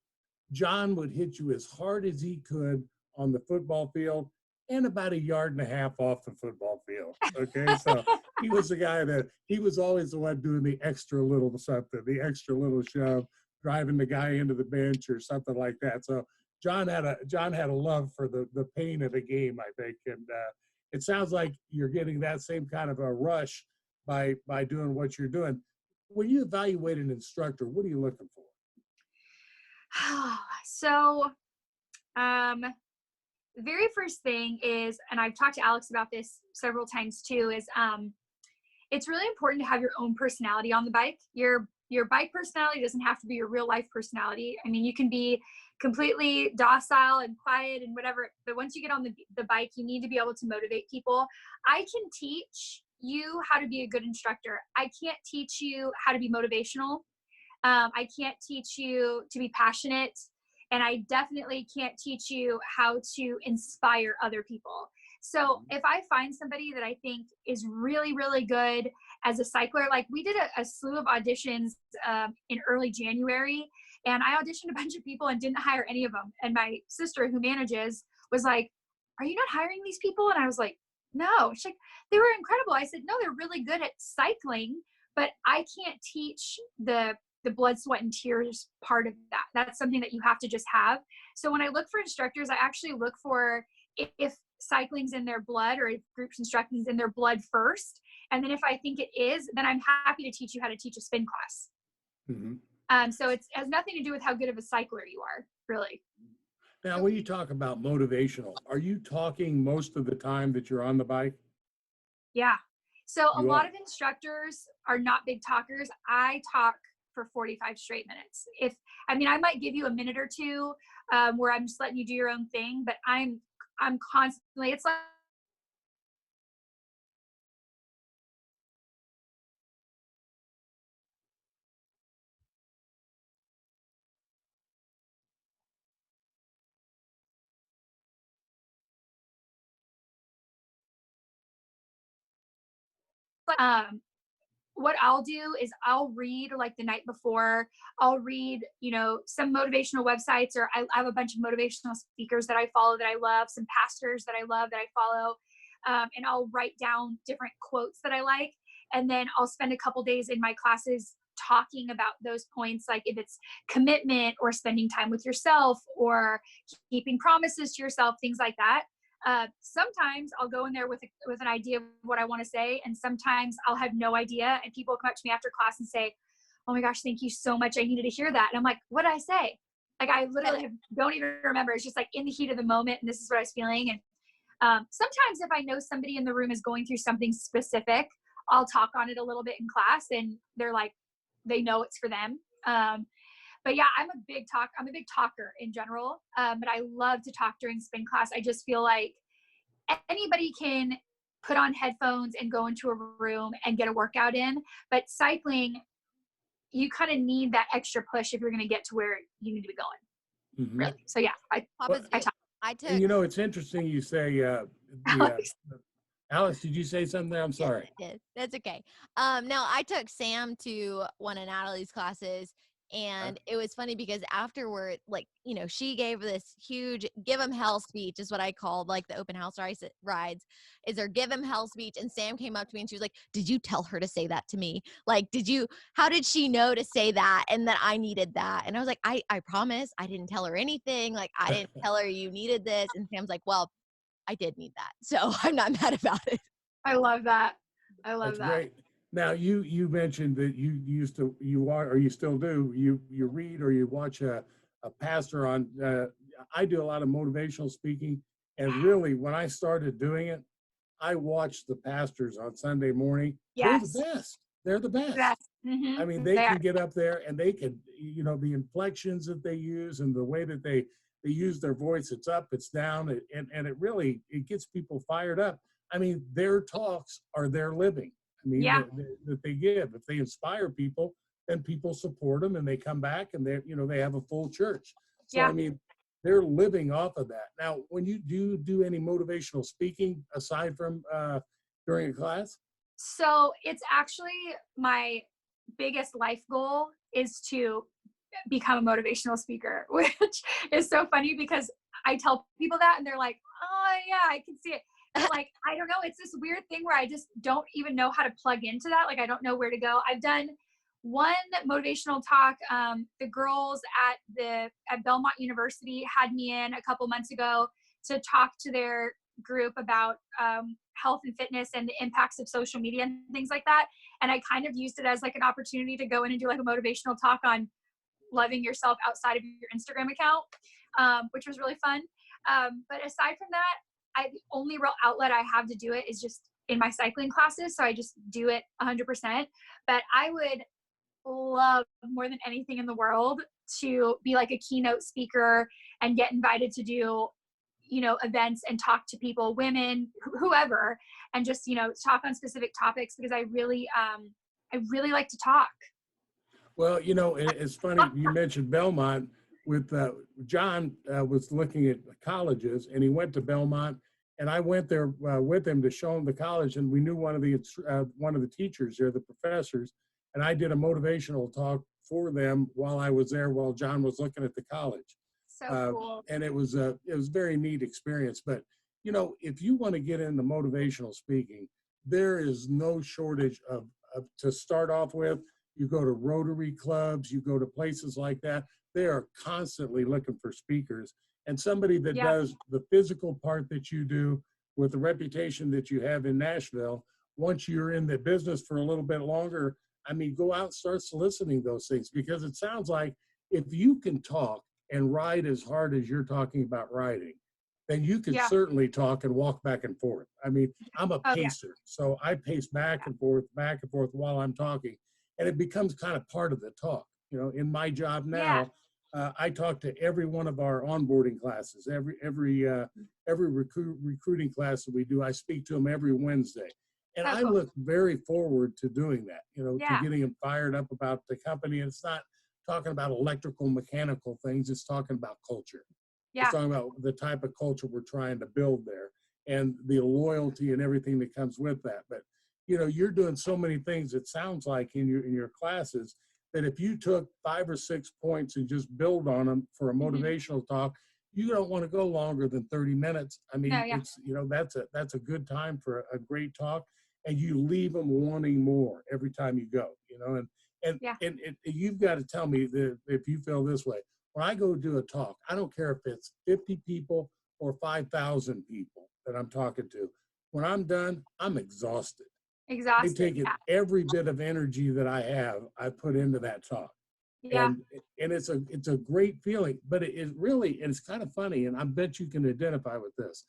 John would hit you as hard as he could on the football field and about 1.5 yards off the football field. Okay, so he was the guy that he was always the one doing the extra little something, the extra little shove, driving the guy into the bench or something like that. So John had a love for the pain of the game, I think, and it sounds like you're getting that same kind of a rush by doing what you're doing. When you evaluate an instructor, what are you looking for? So, the very first thing is, and I've talked to Alex about this several times too, is it's really important to have your own personality on the bike. Your bike personality doesn't have to be your real life personality. I mean, you can be completely docile and quiet and whatever, but once you get on the bike, you need to be able to motivate people. I can teach you how to be a good instructor. I can't teach you how to be motivational. I can't teach you to be passionate, and I definitely can't teach you how to inspire other people. So if I find somebody that I think is really, really good as a cycler, like we did a slew of auditions in early January, and I auditioned a bunch of people and didn't hire any of them. And my sister, who manages, was like, are you not hiring these people? And I was like, no. She's like, they were incredible. I said, no, they're really good at cycling, but I can't teach the blood, sweat, and tears part of that. That's something that you have to just have. So when I look for instructors, I actually look for if cycling's in their blood, or if groups instructing's in their blood first. And then if I think it is, then I'm happy to teach you how to teach a spin class. Mm-hmm. So it has nothing to do with how good of a cycler you are, really. Now, when you talk about motivational, are you talking most of the time that you're on the bike? Yeah. So a You lot are. of instructors are not big talkers. I talk for 45 straight minutes. I might give you a minute or two where I'm just letting you do your own thing, but I'm constantly, it's like, what I'll do is I'll read like the night before. I'll read, some motivational websites, or I have a bunch of motivational speakers that I follow that I love, some pastors that I love that I follow. And I'll write down different quotes that I like. And then I'll spend a couple days in my classes talking about those points, like if it's commitment or spending time with yourself or keeping promises to yourself, things like that. Sometimes I'll go in there with an idea of what I want to say, and sometimes I'll have no idea, and people come up to me after class and say, oh my gosh, thank you so much, I needed to hear that. And I'm like, what did I say? Like, I literally don't even remember. It's just like in the heat of the moment, and this is what I was feeling. And sometimes if I know somebody in the room is going through something specific, I'll talk on it a little bit in class, and they're like, they know it's for them. But yeah, I'm a big talker in general. But I love to talk during spin class. I just feel like anybody can put on headphones and go into a room and get a workout in. But cycling, you kind of need that extra push if you're going to get to where you need to be going. Mm-hmm. Really. So yeah, I talk. I took. And it's interesting you say, Alex, did you say something there? I'm sorry. Yes, I did. That's okay. No, I took Sam to one of Natalie's classes, and it was funny because afterward, like, she gave this huge give 'em hell speech, is what I called like the open house rides, is her give 'em hell speech. And Sam came up to me and she was like, did you tell her to say that to me? Like, how did she know to say that and that I needed that? And I was like, I promise I didn't tell her anything. Like, I didn't tell her you needed this. And Sam's like, well, I did need that, so I'm not mad about it. I love that. That's great. Now, you mentioned that you still do, you read or you watch a pastor on, I do a lot of motivational speaking, and really when I started doing it, I watched the pastors on Sunday morning. Yes. They're the best. They're the best. Yes. Mm-hmm. I mean, they can get up there and they can, the inflections that they use and the way that they use their voice, it's up, it's down, and it gets people fired up. I mean, their talks are their living. I mean, that they give. If they inspire people, then people support them and they come back and they have a full church. So, I mean, they're living off of that. Now, when you do any motivational speaking aside from during a class? So it's actually my biggest life goal is to become a motivational speaker, which is so funny because I tell people that and they're like, oh yeah, I can see it. But like, I don't know. It's this weird thing where I just don't even know how to plug into that. Like, I don't know where to go. I've done one motivational talk. The girls at Belmont University had me in a couple months ago to talk to their group about health and fitness and the impacts of social media and things like that. And I kind of used it as like an opportunity to go in and do like a motivational talk on loving yourself outside of your Instagram account, which was really fun. But aside from that, the only real outlet I have to do it is just in my cycling classes. So I just do it 100%. But I would love more than anything in the world to be like a keynote speaker and get invited to do, events and talk to people, women, whoever, and just, talk on specific topics because I really like to talk. Well, it's funny you mentioned Belmont. With John was looking at colleges, and he went to Belmont, and I went there with him to show him the college, and we knew one of the teachers there, the professors, and I did a motivational talk for them while I was there, while John was looking at the college. So cool. And it was a very neat experience. But you know, if you want to get into motivational speaking, there is no shortage of to start off with. You go to Rotary clubs, you go to places like that. They are constantly looking for speakers, and somebody that Yeah. does the physical part that you do with the reputation that you have in Nashville. Once you're in the business for a little bit longer, I mean, go out and start soliciting those things, because it sounds like if you can talk and ride as hard as you're talking about riding, then you can Yeah. certainly talk and walk back and forth. I mean, I'm a Oh, yeah. pacer, so I pace back and forth while I'm talking, and it becomes kind of part of the talk. You know, in my job Yeah. now, I talk to every one of our onboarding classes, every recruiting class that we do. I speak to them every Wednesday, and Oh, I cool. look very forward to doing that. You know, Yeah. to getting them fired up about the company. And it's not talking about electrical, mechanical things. It's talking about culture. Yeah. It's talking about the type of culture we're trying to build there, and the loyalty and everything that comes with that. But you know, you're doing so many things, it sounds like, in your classes, that if you took 5 or 6 points and just build on them for a motivational talk, you don't want to go longer than 30 minutes. I mean, No, yeah. it's, you know, that's a good time for a great talk, and you leave them wanting more every time you go, you know. Yeah. And you've got to tell me that if you feel this way. When I go do a talk, I don't care if it's 50 people or 5,000 people that I'm talking to. When I'm done, I'm exhausted. I've Exhausted. taken Yeah. every bit of energy that I have, I put into that talk. Yeah. And it's a great feeling, but it really, and it's kind of funny, and I bet you can identify with this.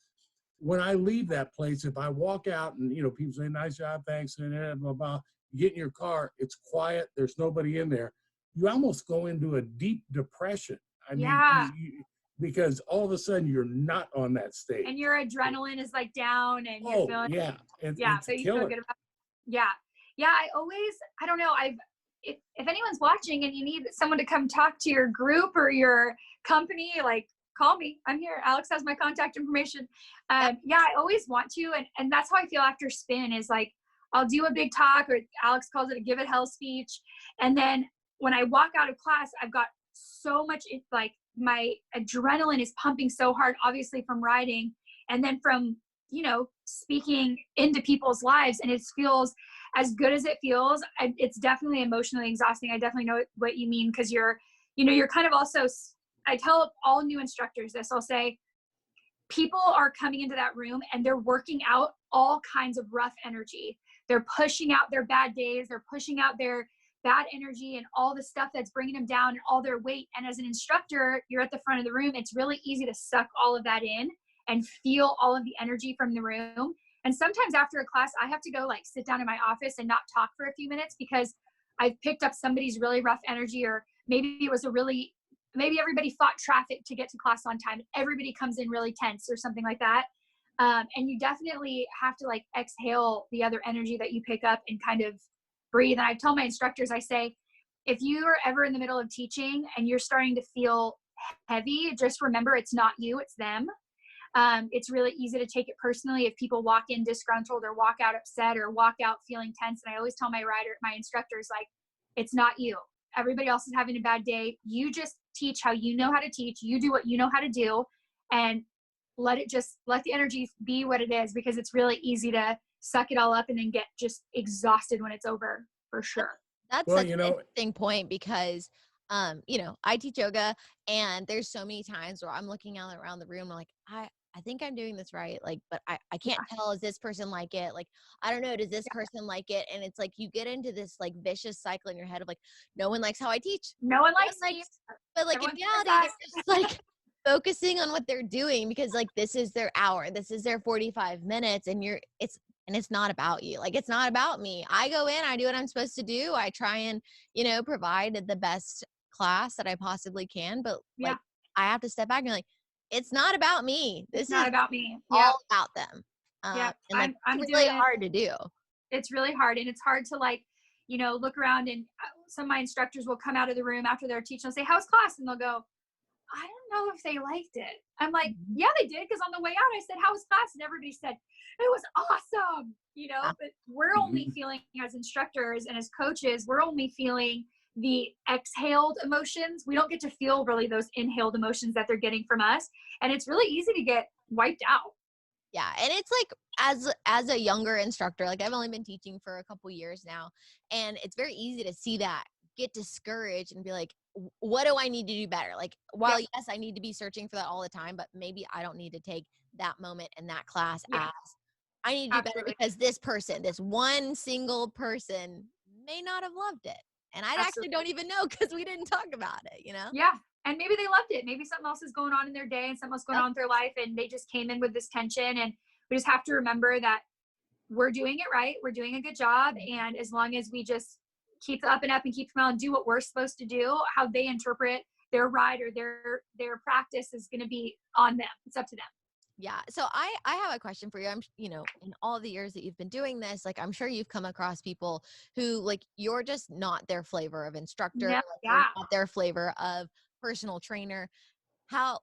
When I leave that place, if I walk out and, you know, people say, nice job, thanks, and blah, blah, blah, you get in your car, it's quiet, there's nobody in there, you almost go into a deep depression. I mean, Yeah. because all of a sudden you're not on that stage. And your adrenaline is like down, and you're Oh, feeling, yeah. yeah, It's so a you feel killer. good about, yeah. Yeah, I don't know, if anyone's watching and you need someone to come talk to your group or your company, like, call me. I'm here. Alex has my contact information. Yeah, I always want to, and that's how I feel after spin, is like, I'll do a big talk, or Alex calls it a give it hell speech, and then when I walk out of class, I've got so much, like, my adrenaline is pumping so hard, obviously from riding, and then from, you know, speaking into people's lives, and it feels as good as it feels. It's definitely emotionally exhausting. I definitely know what you mean, because you're kind of also, I tell all new instructors this, I'll say, people are coming into that room and they're working out all kinds of rough energy. They're pushing out their bad days. They're pushing out their bad energy and all the stuff that's bringing them down and all their weight. And as an instructor, you're at the front of the room. It's really easy to suck all of that in and feel all of the energy from the room. And sometimes after a class, I have to go, like, sit down in my office and not talk for a few minutes, because I've picked up somebody's really rough energy, or maybe everybody fought traffic to get to class on time. Everybody comes in really tense or something like that. And you definitely have to, like, exhale the other energy that you pick up and kind of breathe. And I tell my instructors, I say, if you are ever in the middle of teaching and you're starting to feel heavy, just remember it's not you, it's them. It's really easy to take it personally if people walk in disgruntled or walk out upset or walk out feeling tense. And I always tell my instructors, like, it's not you. Everybody else is having a bad day. You just teach how you know how to teach. You do what you know how to do, and let the energy be what it is, because it's really easy to suck it all up and then get just exhausted when it's over, for sure. That's such an interesting point, because you know, I teach yoga, and there's so many times where I'm looking out around the room, like, I think I'm doing this right, like, but I can't tell, is this person like it? Like, I don't know, does this person like it? And it's like, you get into this, like, vicious cycle in your head of, like, no one likes how I teach. No one likes me. But, like, in reality, they're just, like, focusing on what they're doing, because, like, this is their hour, this is their 45 minutes, and it's not about you. Like, it's not about me. I go in, I do what I'm supposed to do. I try and, you know, provide the best class that I possibly can. But, like, I have to step back and be like, it's not about me. This is not about me. all about them. Yeah. And, like, I'm it's really hard to do. It's really hard. And it's hard to, like, you know, look around, and some of my instructors will come out of the room after they're teaching and say, how's class? And they'll go, I don't know if they liked it. I'm like, yeah, they did. Because on the way out, I said, how was class? And everybody said, it was awesome. You know, but we're only feeling, as instructors and as coaches, we're only feeling the exhaled emotions. We don't get to feel really those inhaled emotions that they're getting from us. And it's really easy to get wiped out. Yeah, and it's like as a younger instructor, like I've only been teaching for a couple years now, and it's very easy to see that, get discouraged and be like, what do I need to do better? Like, while yes, I need to be searching for that all the time, but maybe I don't need to take that moment in that class as I need to do better because this person, this one single person may not have loved it. And I actually don't even know because we didn't talk about it, you know? Yeah. And maybe they loved it. Maybe something else is going on in their day and something else going on in their life. And they just came in with this tension. And we just have to remember that we're doing it right. We're doing a good job. And as long as we just keep the up and up and keep the smile and do what we're supposed to do, how they interpret their ride or their practice is going to be on them. It's up to them. Yeah. So I have a question for you. I'm, you know, in all the years that you've been doing this, like, I'm sure you've come across people who, like, you're just not their flavor of instructor, like, you're not their flavor of personal trainer. How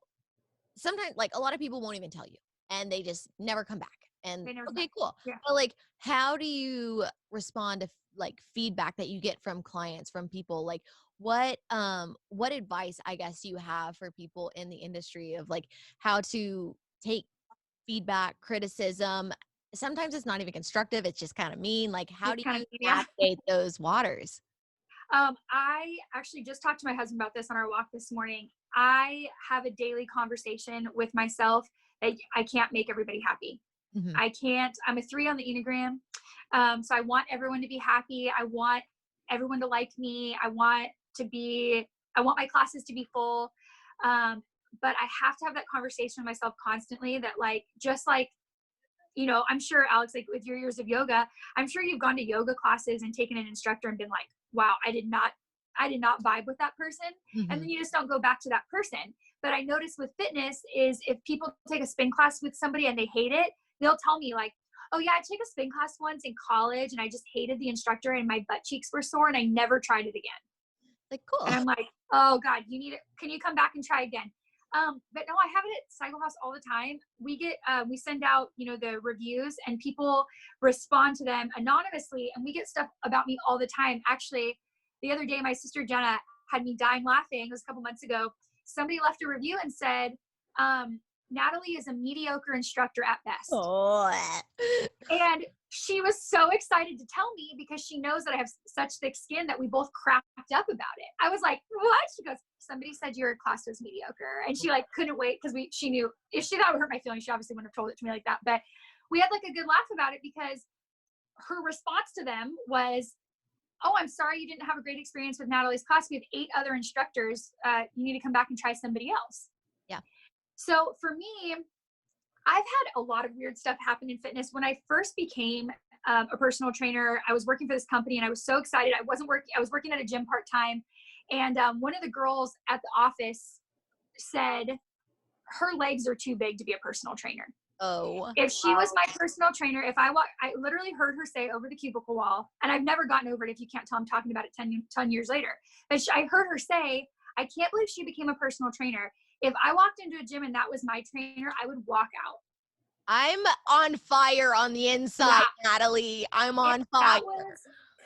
sometimes, like, a lot of people won't even tell you and they just never come back. And okay, cool. Yeah. But like, how do you respond to like feedback that you get from clients, from people? Like, what advice, I guess, you have for people in the industry of like how to take feedback, criticism? Sometimes it's not even constructive. It's just kind of mean. Like, how do you navigate those waters? I actually just talked to my husband about this on our walk this morning. I have a daily conversation with myself that I can't make everybody happy. Mm-hmm. I can't. I'm a 3 on the Enneagram. So I want everyone to be happy. I want everyone to like me. I want my classes to be full. But I have to have that conversation with myself constantly that, like, just like, you know, I'm sure, Alex, like with your years of yoga, I'm sure you've gone to yoga classes and taken an instructor and been like, wow, I did not vibe with that person. Mm-hmm. And then you just don't go back to that person. But I notice with fitness is if people take a spin class with somebody and they hate it, they'll tell me like, oh yeah, I took a spin class once in college and I just hated the instructor and my butt cheeks were sore and I never tried it again. Like, cool. And I'm like, oh God, you need it. Can you come back and try again? But no, I have it at Cycle House all the time. We send out, you know, the reviews and people respond to them anonymously and we get stuff about me all the time. Actually, the other day, my sister Jenna had me dying laughing. It was a couple months ago. Somebody left a review and said, Natalie is a mediocre instructor at best. Oh. And she was so excited to tell me because she knows that I have such thick skin that we both cracked up about it. I was like, what? She goes, somebody said your class was mediocre. And she like couldn't wait because she knew if that would hurt my feelings, she obviously wouldn't have told it to me like that. But we had like a good laugh about it because her response to them was, oh, I'm sorry you didn't have a great experience with Natalie's class. We have 8 other instructors. You need to come back and try somebody else. Yeah. So for me, I've had a lot of weird stuff happen in fitness. When I first became a personal trainer, I was working for this company and I was so excited. I was working at a gym part-time. And one of the girls at the office said her legs are too big to be a personal trainer. Oh. If she was my personal trainer, I literally heard her say over the cubicle wall, and I've never gotten over it if you can't tell I'm talking about it 10 years later. But I heard her say, I can't believe she became a personal trainer. If I walked into a gym and that was my trainer, I would walk out. I'm on fire on the inside, Natalie. I'm on fire.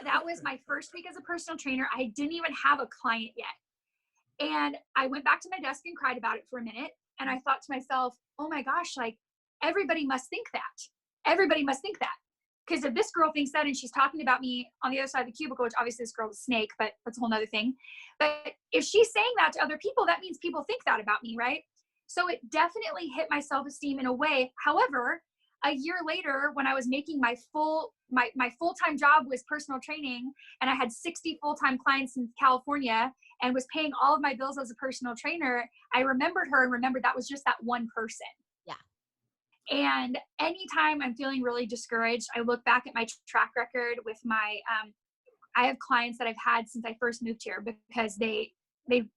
That was my first week as a personal trainer. I didn't even have a client yet. And I went back to my desk and cried about it for a minute. And I thought to myself, oh my gosh, like everybody must think that. Everybody must think that. Because if this girl thinks that and she's talking about me on the other side of the cubicle, which obviously this girl's a snake, but that's a whole nother thing. But if she's saying that to other people, that means people think that about me, right? So it definitely hit my self-esteem in a way. However, a year later, when I was making my full-time job was personal training, and I had 60 full-time clients in California and was paying all of my bills as a personal trainer, I remembered her and remembered that was just that one person. Yeah. And anytime I'm feeling really discouraged, I look back at my track record with my, I have clients that I've had since I first moved here because they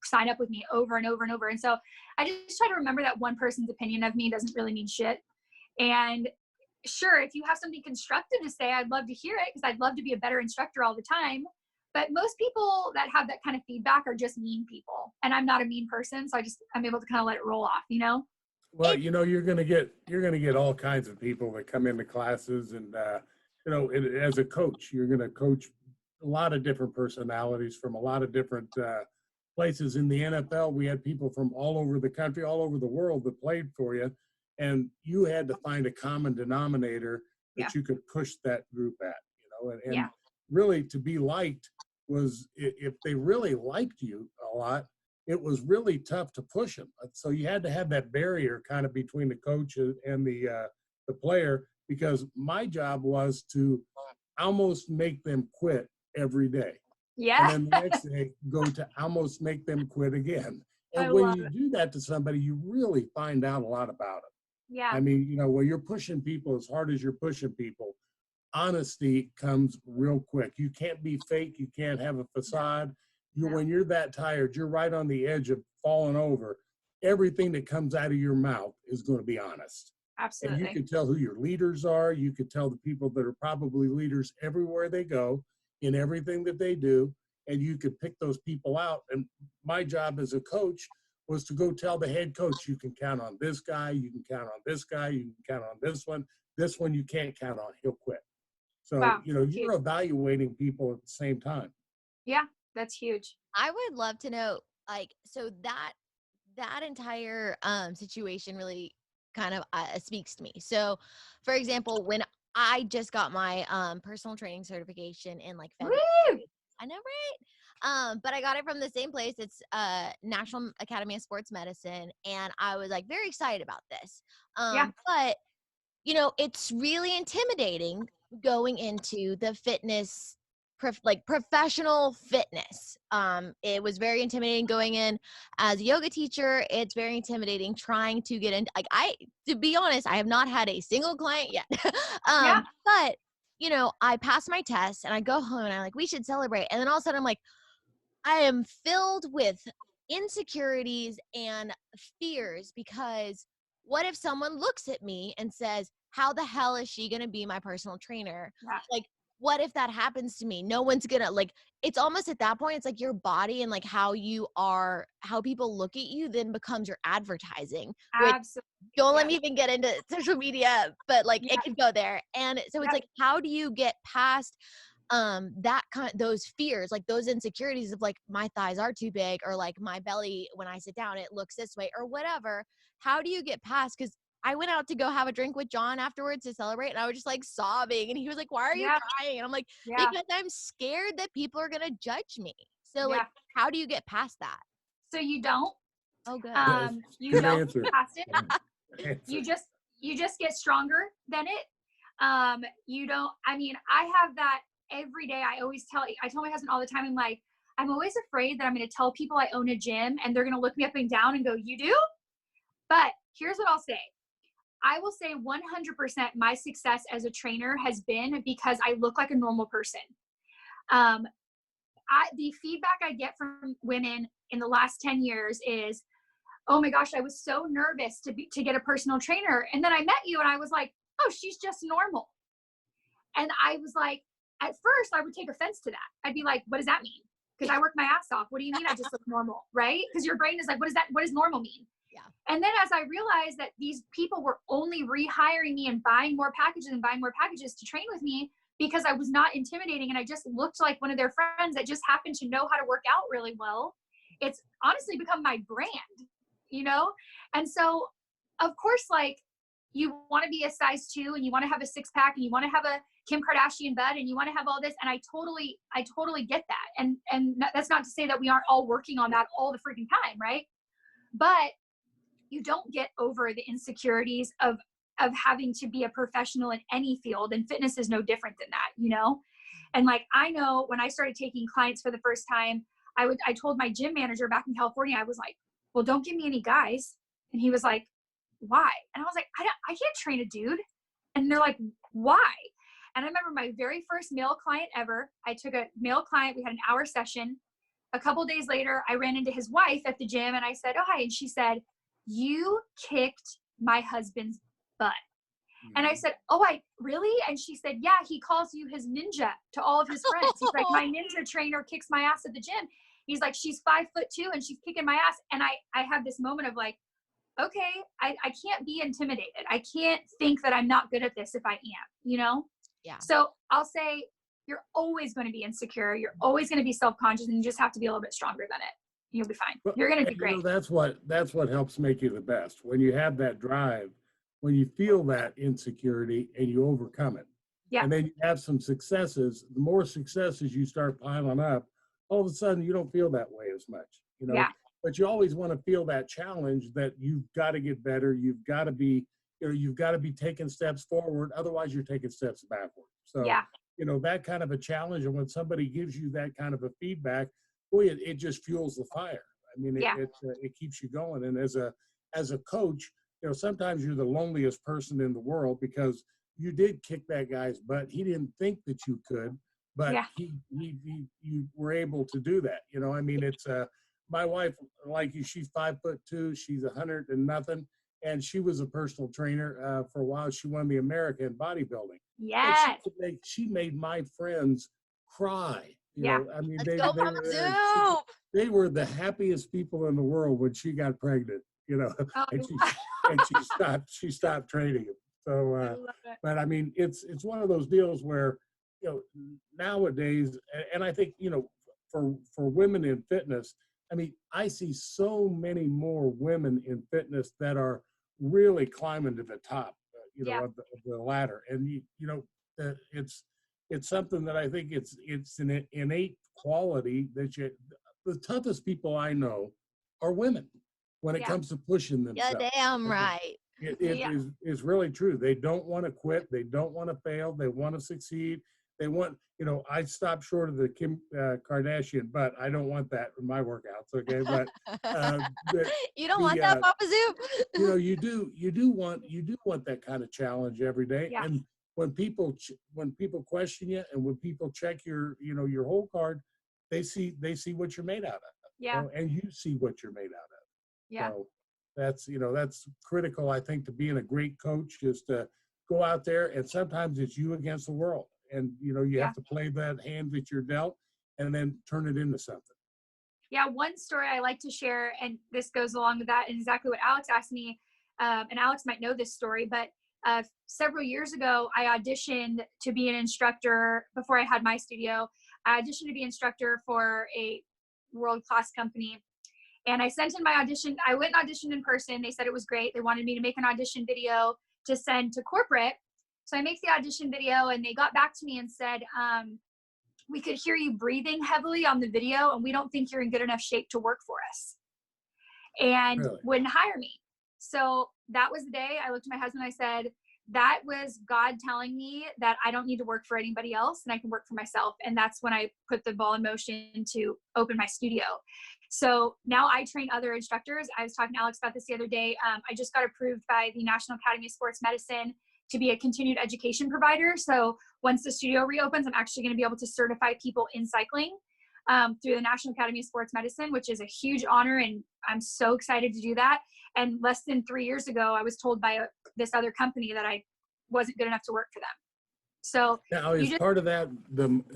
sign up with me over and over and over. And so I just try to remember that one person's opinion of me doesn't really mean shit. And sure, if you have something constructive to say, I'd love to hear it because I'd love to be a better instructor all the time. But most people that have that kind of feedback are just mean people. And I'm not a mean person. So I'm able to kind of let it roll off, you know? Well, you know, you're going to get all kinds of people that come into classes and, you know, as a coach, you're going to coach a lot of different personalities from a lot of different places. In the NFL, we had people from all over the country, all over the world that played for you. And you had to find a common denominator that you could push that group at, and really to be liked was, if they really liked you a lot, it was really tough to push them. So you had to have that barrier kind of between the coach and the player, because my job was to almost make them quit every day. Yeah. And then the next day go to almost make them quit again. And I when love you it. do that to somebody, you really find out a lot about them. Yeah. I mean, when you're pushing people as hard as you're pushing people, honesty comes real quick. You can't be fake. You can't have a facade. When you're that tired, you're right on the edge of falling over. Everything that comes out of your mouth is going to be honest. Absolutely. And you can tell who your leaders are. You could tell the people that are probably leaders everywhere they go, in everything that they do. And you could pick those people out. And my job as a coach was to go tell the head coach, you can count on this guy, you can count on this guy, you can count on this one. This one you can't count on, he'll quit. So, Wow, you're evaluating people at the same time. Yeah, that's huge. I would love to know, so that entire situation really kind of speaks to me. So, for example, when I just got my personal training certification in February, Woo! I know, right? But I got it from the same place. It's National Academy of Sports Medicine, and I was very excited about this. But it's really intimidating going into the fitness, professional fitness. It was very intimidating going in as a yoga teacher. It's very intimidating trying to get in. To be honest, I have not had a single client yet. But I passed my test and I go home and I'm like, we should celebrate. And then all of a sudden I'm like, I am filled with insecurities and fears, because what if someone looks at me and says, how the hell is she going to be my personal trainer? Yeah. What if that happens to me? No one's going to it's almost at that point, it's your body and how you are, how people look at you then becomes your advertising. Absolutely. Don't let me even get into social media, but it could go there. And so it's how do you get past those fears, those insecurities of my thighs are too big, or my belly, when I sit down, it looks this way, or whatever. How do you get past? Because I went out to go have a drink with John afterwards to celebrate, and I was just sobbing, and he was like, why are you crying? And I'm like, because I'm scared that people are going to judge me. So how do you get past that? So you don't. Oh, good. You don't answer. get past it. You just get stronger than it. You don't, I have that every day. I tell my husband all the time, I'm always afraid that I'm going to tell people I own a gym and they're going to look me up and down and go, you do? But here's what I'll say. I will say 100% my success as a trainer has been because I look like a normal person. The feedback I get from women in the last 10 years is, oh my gosh, I was so nervous to get a personal trainer. And then I met you and I was like, oh, she's just normal. And I was like, at first I would take offense to that. I'd be like, what does that mean? Because I work my ass off. What do you mean I just look normal, right? Because your brain is like, what does normal mean? Yeah. And then as I realized that these people were only rehiring me and buying more packages to train with me because I was not intimidating and I just looked like one of their friends that just happened to know how to work out really well, it's honestly become my brand, And so, of course, you want to be a size 2 and you want to have a 6-pack and you want to have a Kim Kardashian butt and you want to have all this. And I totally get that. And that's not to say that we aren't all working on that all the freaking time, right? But you don't get over the insecurities of having to be a professional in any field, and fitness is no different than that, And I know when I started taking clients for the first time, I told my gym manager back in California, I was like, well, don't give me any guys. And he was like, why? And I was like, I can't train a dude. And they're like, why? And I remember my very first male client ever. I took a male client. We had an hour session. A couple days later, I ran into his wife at the gym and I said, oh, hi. And she said, you kicked my husband's butt. And I said, oh, really? And she said, yeah, he calls you his ninja to all of his friends. He's like, my ninja trainer kicks my ass at the gym. He's like, she's 5'2" and she's kicking my ass. And I had this moment of okay, I can't be intimidated. I can't think that I'm not good at this if I am, Yeah. So I'll say you're always going to be insecure. You're always going to be self-conscious, and you just have to be a little bit stronger than it. You'll be fine. You're going to be great. That's what helps make you the best. When you have that drive when you feel that insecurity and you overcome it. Yeah. And then you have some successes. The more successes you start piling up, all of a sudden you don't feel that way as much, you know. Yeah. But you always want to feel that challenge that you've got to get better. You've got to be, you know, you've got to be taking steps forward. Otherwise, you're taking steps backward. So, Yeah. you know, that kind of a challenge, and when somebody gives you that kind of a feedback, boy, it just fuels the fire. I mean, Yeah. it keeps you going. And as a coach, you know, sometimes you're the loneliest person in the world because you did kick that guy's butt. He didn't think that you could, but Yeah. you were able to do that. You know, I mean, it's my wife, like you, she's 5'2", she's 100 and nothing, and she was a personal trainer for a while. She won the America in bodybuilding. Yes. She made my friends cry. You Yeah. know, I mean, Let's go, Papa Zoop. they were the happiest people in the world when she got pregnant. You know, Oh, and she stopped training. So, I love it. but I mean, it's one of those deals where, you know, nowadays, and I think, you know, for women in fitness, I mean, I see so many more women in fitness that are really climbing to the top, you know, Yeah. of the ladder. And you know, it's something that I think it's an innate quality that the toughest people I know are women when it Yeah. comes to pushing Yeah, themselves. damn right. It Yeah. is really true. They don't want to quit. They don't want to fail. They want to succeed. They want, you know, I stopped short of the Kim Kardashian, but I don't want that in my workouts. Okay. But You don't want that, Papa Zoop? you know, you do want that kind of challenge every day. Yeah. And when people question you and when people check your, you know, your whole card, they see what you're made out of. Yeah. You know, and you see what you're made out of. Yeah. So that's, you know, that's critical, I think, to being a great coach, is to go out there, and sometimes it's you against the world. And, you know, you Yeah. have to play that hand that you're dealt and then turn it into something. Yeah, one story I like to share, and this goes along with that, and exactly what Alex asked me, and Alex might know this story, but several years ago, I auditioned to be an instructor before I had my studio. I auditioned to be an instructor for a world-class company, and I sent in my audition. I went and auditioned in person. They said it was great. They wanted me to make an audition video to send to corporate. So I make the audition video, and they got back to me and said, we could hear you breathing heavily on the video, and we don't think you're in good enough shape to work for us. And Really? wouldn't hire me. So that was the day I looked at my husband. I said, that was God telling me that I don't need to work for anybody else and I can work for myself. And that's when I put the ball in motion to open my studio. So now I train other instructors. I was talking to Alex about this the other day. I just got approved by the National Academy of Sports Medicine to be a continued education provider. So once the studio reopens, I'm actually going to be able to certify people in cycling through the National Academy of Sports Medicine, which is a huge honor. And I'm so excited to do that. And less than 3 years ago, I was told by this other company that I wasn't good enough to work for them. So now, is part of that,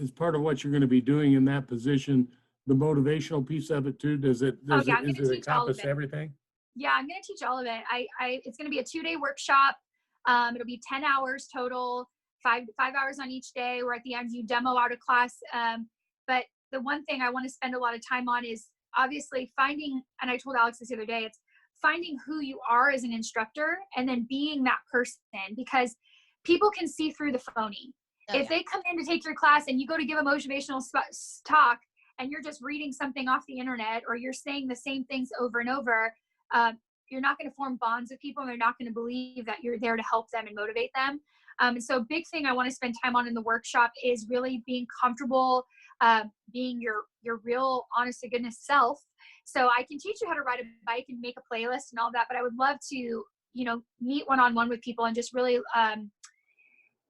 is part of what you're going to be doing in that position, the motivational piece of it too? Does it encompass everything? Yeah, I'm going to teach all of it. It's going to be a 2-day workshop. It'll be 10 hours total, five hours on each day, where at the end you demo out a class. But the one thing I want to spend a lot of time on is obviously finding, and I told Alex this the other day, it's finding who you are as an instructor and then being that person, because people can see through the phony. If they come in to take your class and you go to give a motivational talk and you're just reading something off the internet, or you're saying the same things over and over, you're not going to form bonds with people, and they're not going to believe that you're there to help them and motivate them. And so big thing I want to spend time on in the workshop is really being comfortable, being your real honest to goodness self. So I can teach you how to ride a bike and make a playlist and all that, but I would love to, you know, meet one-on-one with people and just really,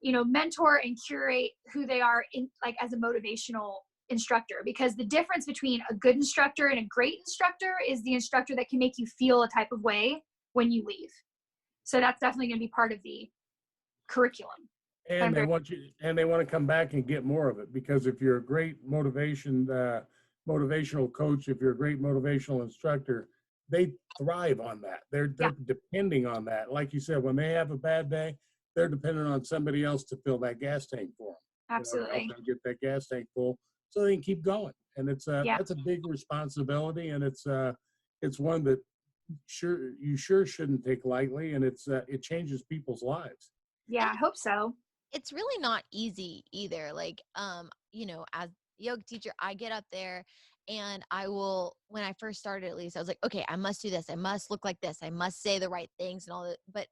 you know, mentor and curate who they are in, like, as a motivational instructor, because the difference between a good instructor and a great instructor is the instructor that can make you feel a type of way when you leave. So that's definitely going to be part of the curriculum. And they want to come back and get more of it, because if you're a great motivational coach, if you're a great motivational instructor, they thrive on that. They're depending on that. Like you said, when they have a bad day, they're dependent on somebody else to fill that gas tank for them. Absolutely. You know, help them get that gas tank full so they can keep going. And it's that's a big responsibility, and it's one that you sure shouldn't take lightly, and it changes people's lives. Yeah, I hope so. It's really not easy either. Like, you know, as a yoga teacher, I get up there and I will, when I first started, at least I was like, okay, I must do this. I must look like this. I must say the right things and all that. But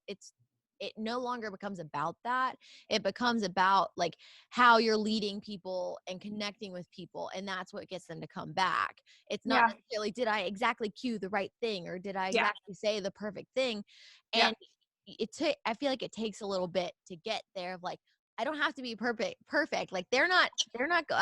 it no longer becomes about that. It becomes about like how you're leading people and connecting with people. And that's what gets them to come back. It's not Yeah. necessarily, did I exactly cue the right thing or did I Yeah. exactly say the perfect thing? Yeah. And I feel like it takes a little bit to get there of like, I don't have to be perfect. Like they're not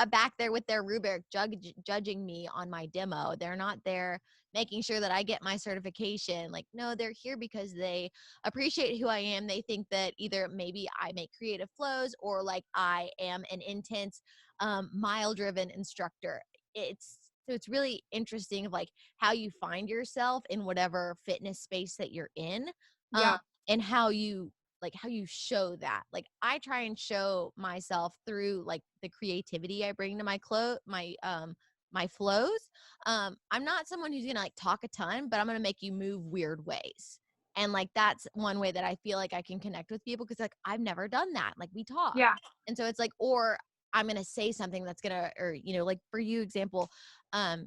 back there with their rubric judging me on my demo. They're not there making sure that I get my certification. Like, no, they're here because they appreciate who I am. They think that either maybe I make creative flows or like I am an intense, mile-driven instructor. So it's really interesting of like how you find yourself in whatever fitness space that you're in. Yeah. And how you show that. Like I try and show myself through like the creativity I bring to my flows. I'm not someone who's gonna like talk a ton, but I'm gonna make you move weird ways. And like that's one way that I feel like I can connect with people because like I've never done that. Like we talk. Yeah. And so it's like, or I'm gonna say something that's gonna, or you know, like for you example,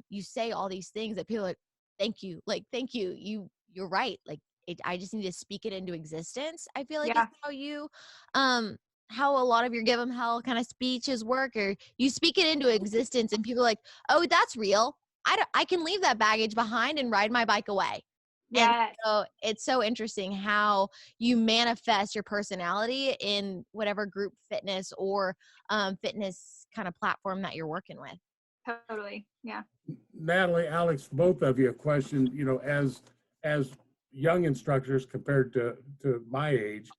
you say all these things that people are like, thank you. Like, thank you. You're right. Like I just need to speak it into existence. I feel like Yeah. it's how a lot of your give 'em hell kind of speeches work, or you speak it into existence and people are like, oh, that's real. I can leave that baggage behind and ride my bike away. And Yes. so it's so interesting how you manifest your personality in whatever group fitness or fitness kind of platform that you're working with. Totally. Yeah. Natalie, Alex, both of you, a question, you know, as young instructors compared to my age,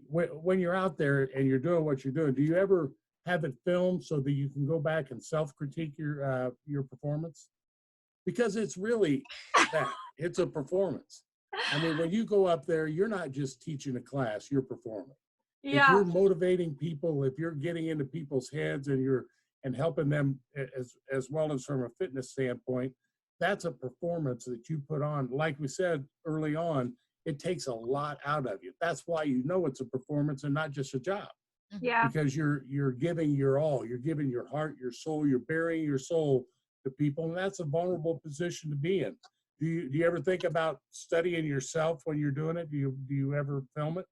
when you're out there and you're doing what you're doing, do you ever have it filmed so that you can go back and self-critique your performance? Because it's really that. It's a performance. I mean, when you go up there, you're not just teaching a class, you're performing. If Yeah. you're motivating people, if you're getting into people's heads and helping them as well as from a fitness standpoint, that's a performance that you put on. Like we said early on, it takes a lot out of you. That's why you know it's a performance and not just a job. Yeah. Because you're giving your all, you're giving your heart, your soul, you're burying your soul to people, and that's a vulnerable position to be in. Do you ever think about studying yourself when you're doing it? Do you ever film it?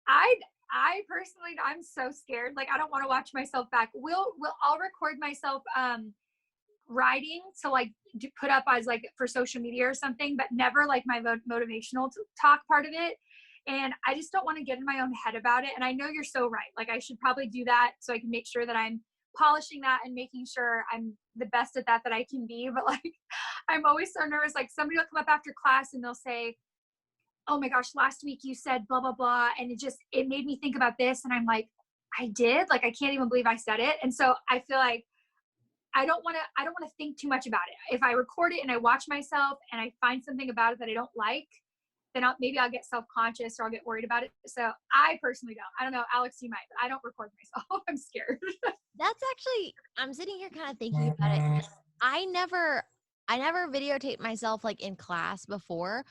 I personally, I'm so scared. Like I don't want to watch myself back. I'll record myself writing to like put up as like for social media or something, but never like my motivational talk part of it. And I just don't want to get in my own head about it. And I know you're so right. Like I should probably do that so I can make sure that I'm polishing that and making sure I'm the best at that I can be. But like, I'm always so nervous. Like somebody will come up after class and they'll say, oh my gosh, last week you said blah, blah, blah. And it made me think about this. And I'm like, I did? Like, I can't even believe I said it. And so I feel like I don't want to think too much about it. If I record it and I watch myself and I find something about it that I don't like, then maybe I'll get self-conscious or I'll get worried about it. So I personally don't. I don't know, Alex, you might, but I don't record myself. I'm scared. That's actually, I'm sitting here kind of thinking about it. I never videotape myself like in class before.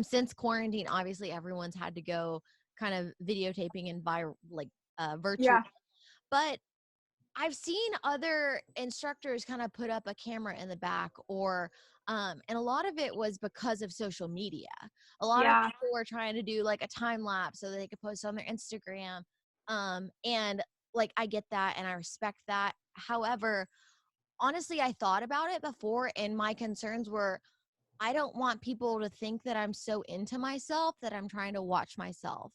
Since quarantine, obviously everyone's had to go kind of videotaping and virtual. Yeah. But I've seen other instructors kind of put up a camera in the back and a lot of it was because of social media. A lot of people were trying to do like a time lapse so that they could post on their Instagram. And like, I get that and I respect that. However, honestly, I thought about it before and my concerns were, I don't want people to think that I'm so into myself that I'm trying to watch myself.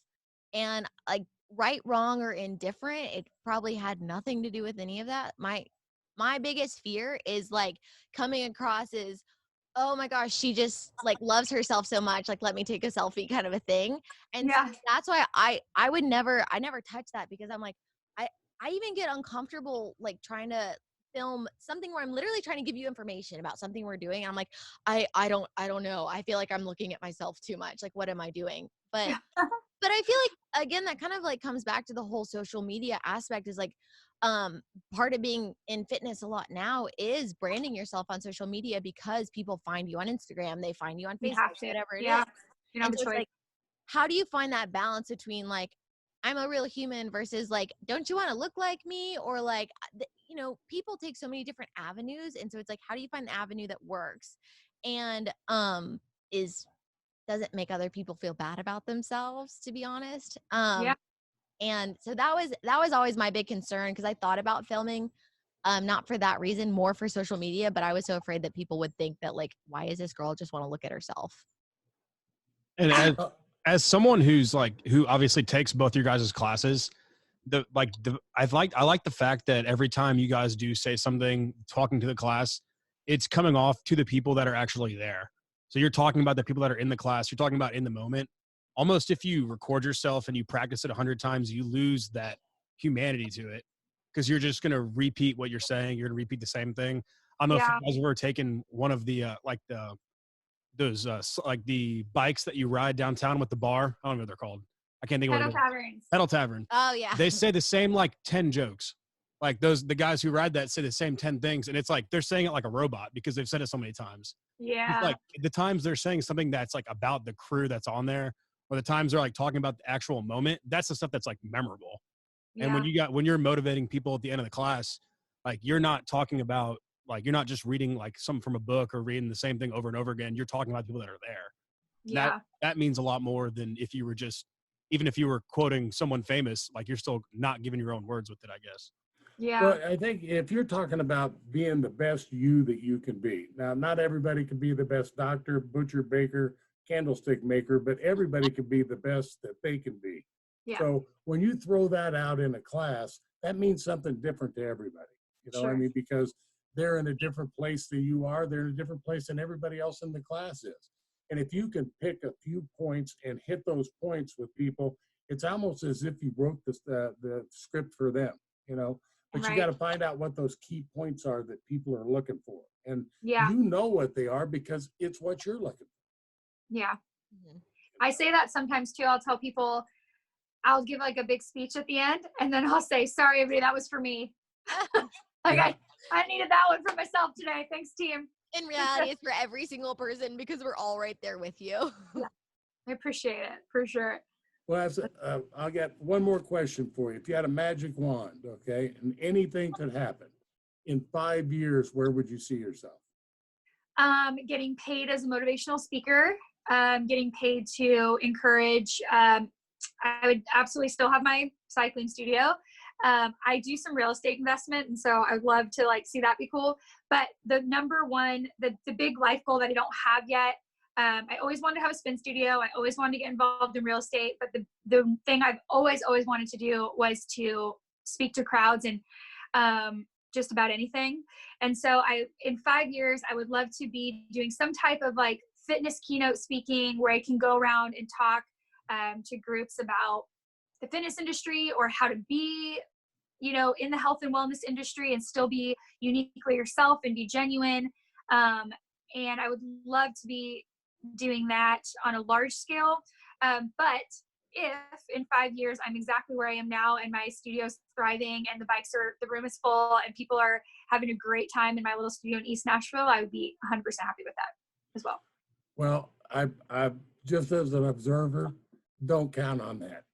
And like, right, wrong, or indifferent, it probably had nothing to do with any of that. My biggest fear is like coming across as, oh my gosh, she just like loves herself so much, like let me take a selfie kind of a thing. And so that's why I never touch that, because I'm like, I even get uncomfortable like trying to film something where I'm literally trying to give you information about something we're doing. And I'm like, I don't know. I feel like I'm looking at myself too much. Like, what am I doing? But I feel like, again, that kind of like comes back to the whole social media aspect is like, part of being in fitness a lot now is branding yourself on social media, because people find you on Instagram, they find you on You Facebook, have to. whatever it Yeah. is. You don't And have a so it's choice. like, how do you find that balance between like, I'm a real human versus like, don't you want to look like me? Or like, you know, people take so many different avenues. And so it's like, how do you find the avenue that works? And doesn't make other people feel bad about themselves, to be honest. Yeah. And so that was always my big concern, because I thought about filming, not for that reason, more for social media, but I was so afraid that people would think that like, why is this girl just want to look at herself? And as someone who obviously takes both your guys' classes, I like the fact that every time you guys do say something talking to the class, it's coming off to the people that are actually there. So you're talking about the people that are in the class, you're talking about in the moment. Almost if you record yourself and you practice it 100 times, you lose that humanity to it, because you're just going to repeat what you're saying. You're going to repeat the same thing. I don't know if you guys were taking one of the the bikes that you ride downtown with the bar. I don't know what they're called. I can't think of what it is. Taverns. Pedal Tavern. Oh yeah. They say the same like 10 jokes. Like the guys who ride that say the same 10 things, and it's like they're saying it like a robot because they've said it so many times. Yeah. It's like the times they're saying something that's like about the crew that's on there, or the times they're like talking about the actual moment, that's the stuff that's like memorable. And when you're motivating people at the end of the class, like you're not talking about, like, you're not just reading like something from a book or reading the same thing over and over again. You're talking about people that are there. Yeah. That means a lot more than if you were even if you were quoting someone famous, like you're still not giving your own words with it, I guess. Yeah. Well, I think if you're talking about being the best you that you can be, now, not everybody can be the best doctor, butcher, baker, candlestick maker, but everybody can be the best that they can be. Yeah. So when you throw that out in a class, that means something different to everybody. You know what I mean? Because they're in a different place than you are. They're in a different place than everybody else in the class is. And if you can pick a few points and hit those points with people, it's almost as if you wrote the script for them, you know? But you got to find out what those key points are that people are looking for. And you know what they are because it's what you're looking for. Yeah. Mm-hmm. I say that sometimes too. I'll tell people, I'll give like a big speech at the end, and then I'll say, sorry, everybody, that was for me. I needed that one for myself today. Thanks, team. In reality, it's for every single person because we're all right there with you. Yeah. I appreciate it, for sure. Well, I'll get one more question for you. If you had a magic wand, okay, and anything could happen, in 5 years, where would you see yourself? Getting paid as a motivational speaker, getting paid to encourage. I would absolutely still have my cycling studio. I do some real estate investment, and so I would love to like see that be cool. But the number one, the big life goal that I don't have yet, I always wanted to have a spin studio. I always wanted to get involved in real estate, but the thing I've always wanted to do was to speak to crowds and just about anything. And so in 5 years, I would love to be doing some type of like fitness keynote speaking where I can go around and talk to groups about the fitness industry or how to be, in the health and wellness industry and still be uniquely yourself and be genuine. And I would love to be doing that on a large scale. But if in 5 years I'm exactly where I am now and my studio's thriving and the room is full and people are having a great time in my little studio in East Nashville, I would be 100% happy with that as well. Well, I just as an observer, don't count on that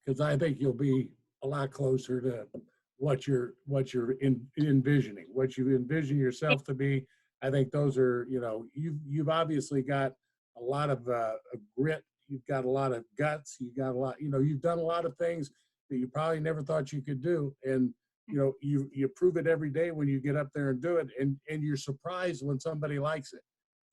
because I think you'll be a lot closer to what you're envisioning, what you envision yourself to be. I think those are, you've obviously got a lot of grit. You've got a lot of guts. You've got a lot, you've done a lot of things that you probably never thought you could do. And, you prove it every day when you get up there and do it. And you're surprised when somebody likes it.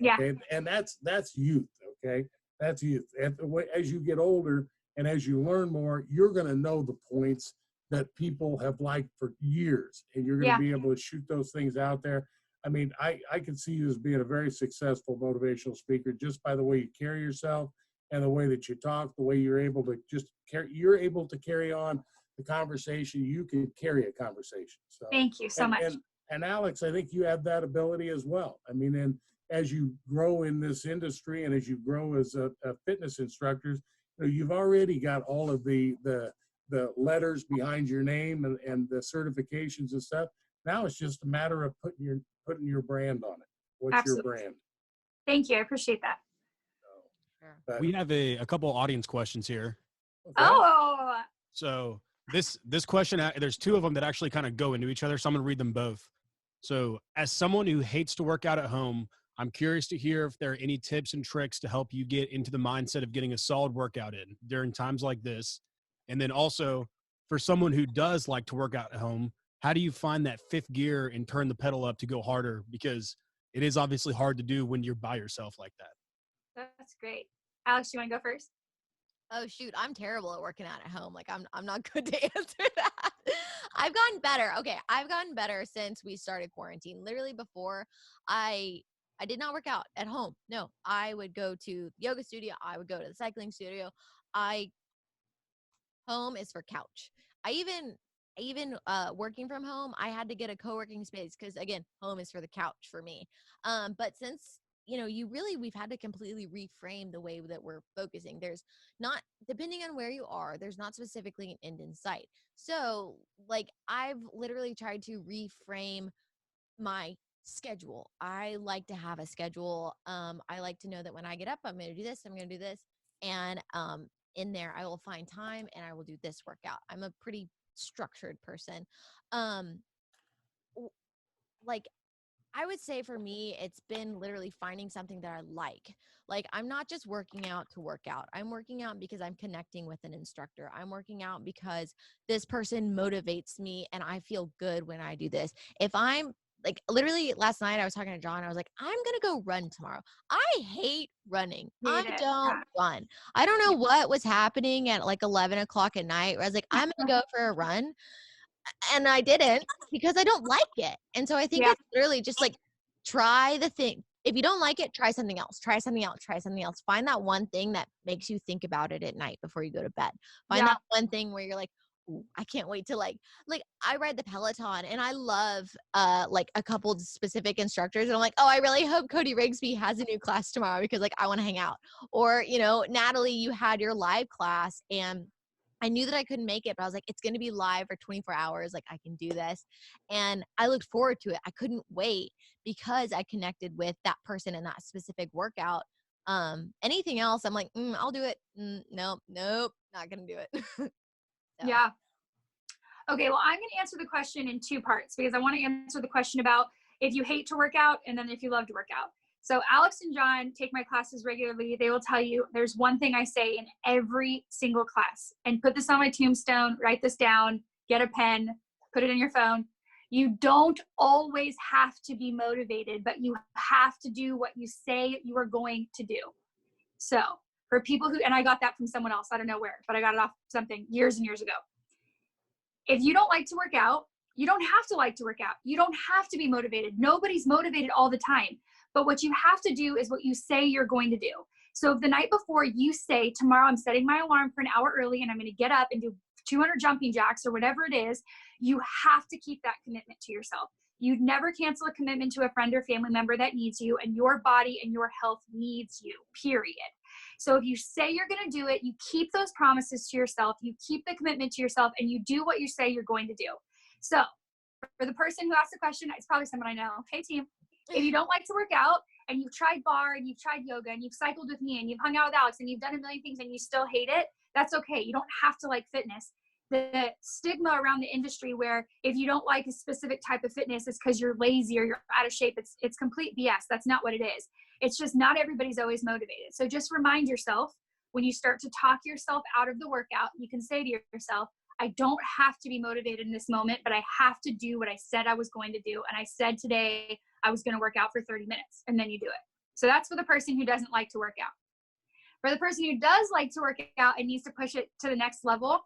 Okay? Yeah. And that's youth. Okay. That's youth. And as you get older and as you learn more, you're going to know the points that people have liked for years. And you're going to be able to shoot those things out there. I mean, I can see you as being a very successful motivational speaker just by the way you carry yourself and the way that you talk, the way you're able to carry on the conversation. You can carry a conversation. So thank you so much. And Alex, I think you have that ability as well. I mean, and as you grow in this industry and as you grow as a fitness instructor, you've already got all of the the letters behind your name and the certifications and stuff. Now it's just a matter of putting your brand on it. What's Absolutely. your brand? Thank you. I appreciate that. But, We have a couple audience questions here. okay. Oh, So this question, there's two of them that actually kind of go into each other. So I'm going to read them both. So as someone who hates to work out at home, I'm curious to hear if there are any tips and tricks to help you get into the mindset of getting a solid workout in during times like this. And then also for someone who does like to work out at home, how do you find that fifth gear and turn the pedal up to go harder? Because it is obviously hard to do when you're by yourself like that. that's great. Alex, you want to go first? Oh shoot, I'm terrible at working out at home. Like I'm not good to answer that. I've gotten better. Okay, I've gotten better since we started quarantine. Literally before I did not work out at home. No, I would go to the yoga studio, I would go to the cycling studio. Home is for couch. I even working from home, I had to get a co-working space because again, home is for the couch for me. But since we've had to completely reframe the way that we're focusing. There's not, depending on where you are, there's not specifically an end in sight. So like I've literally tried to reframe my schedule. I like to have a schedule. I like to know that when I get up, I'm going to do this, I'm going to do this. And in there, I will find time and I will do this workout. I'm a pretty structured person. Like I would say for me, it's been literally finding something that I like. Like I'm not just working out to work out. I'm working out because I'm connecting with an instructor. I'm working out because this person motivates me and I feel good when I do this. If I'm like literally last night I was talking to John, I was like, I'm going to go run tomorrow. I hate running. I don't run. I don't know what was happening at like 11 o'clock at night where I was like, I'm going to go for a run. And I didn't because I don't like it. And so I think it's literally just like try the thing. If you don't like it, try something else. Try something else. Try something else. Find that one thing that makes you think about it at night before you go to bed. Find that one thing where you're like, ooh, I can't wait to like I ride the Peloton and I love like a couple specific instructors and I'm like, oh, I really hope Cody Rigsby has a new class tomorrow because like I want to hang out. Or, Natalie, you had your live class and I knew that I couldn't make it, but I was like, it's going to be live for 24 hours. Like I can do this. And I looked forward to it. I couldn't wait because I connected with that person in that specific workout. Anything else, I'm like, I'll do it. Nope, not going to do it. So. Yeah. Okay. Well, I'm going to answer the question in two parts because I want to answer the question about if you hate to work out and then if you love to work out. So Alex and John take my classes regularly. They will tell you there's one thing I say in every single class, and put this on my tombstone, write this down, get a pen, put it in your phone. You don't always have to be motivated, but you have to do what you say you are going to do. So for people who, and I got that from someone else, I don't know where, but I got it off something years and years ago. If you don't like to work out, you don't have to like to work out. You don't have to be motivated. Nobody's motivated all the time. But what you have to do is what you say you're going to do. So if the night before you say, tomorrow I'm setting my alarm for an hour early and I'm going to get up and do 200 jumping jacks or whatever it is, you have to keep that commitment to yourself. You'd never cancel a commitment to a friend or family member that needs you, and your body and your health needs you, period. So if you say you're going to do it, you keep those promises to yourself, you keep the commitment to yourself, and you do what you say you're going to do. So for the person who asked the question, it's probably someone I know. Hey, team. If you don't like to work out and you've tried bar and you've tried yoga and you've cycled with me and you've hung out with Alex and you've done a million things and you still hate it, that's okay. You don't have to like fitness. The stigma around the industry where if you don't like a specific type of fitness, it's because you're lazy or you're out of shape. It's complete BS. That's not what it is. It's just not everybody's always motivated. So just remind yourself when you start to talk yourself out of the workout, you can say to yourself, I don't have to be motivated in this moment, but I have to do what I said I was going to do. And I said today I was going to work out for 30 minutes, and then you do it. So that's for the person who doesn't like to work out. For the person who does like to work out and needs to push it to the next level,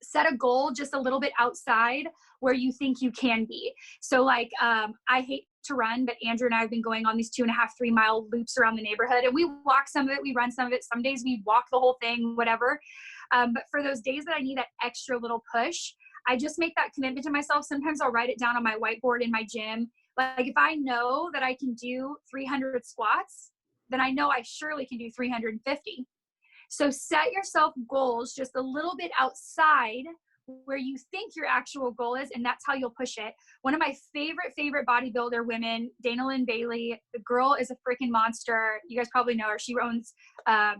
set a goal just a little bit outside where you think you can be. So like, I hate to run, but Andrew and I have been going on these 2.5, 3 mile loops around the neighborhood, and we walk some of it, we run some of it. Some days we walk the whole thing, whatever. But for those days that I need that extra little push, I just make that commitment to myself. Sometimes I'll write it down on my whiteboard in my gym. Like if I know that I can do 300 squats, then I know I surely can do 350. So set yourself goals just a little bit outside where you think your actual goal is, and that's how you'll push it. One of my favorite bodybuilder women, Dana Lynn Bailey, the girl is a freaking monster. You guys probably know her. She owns a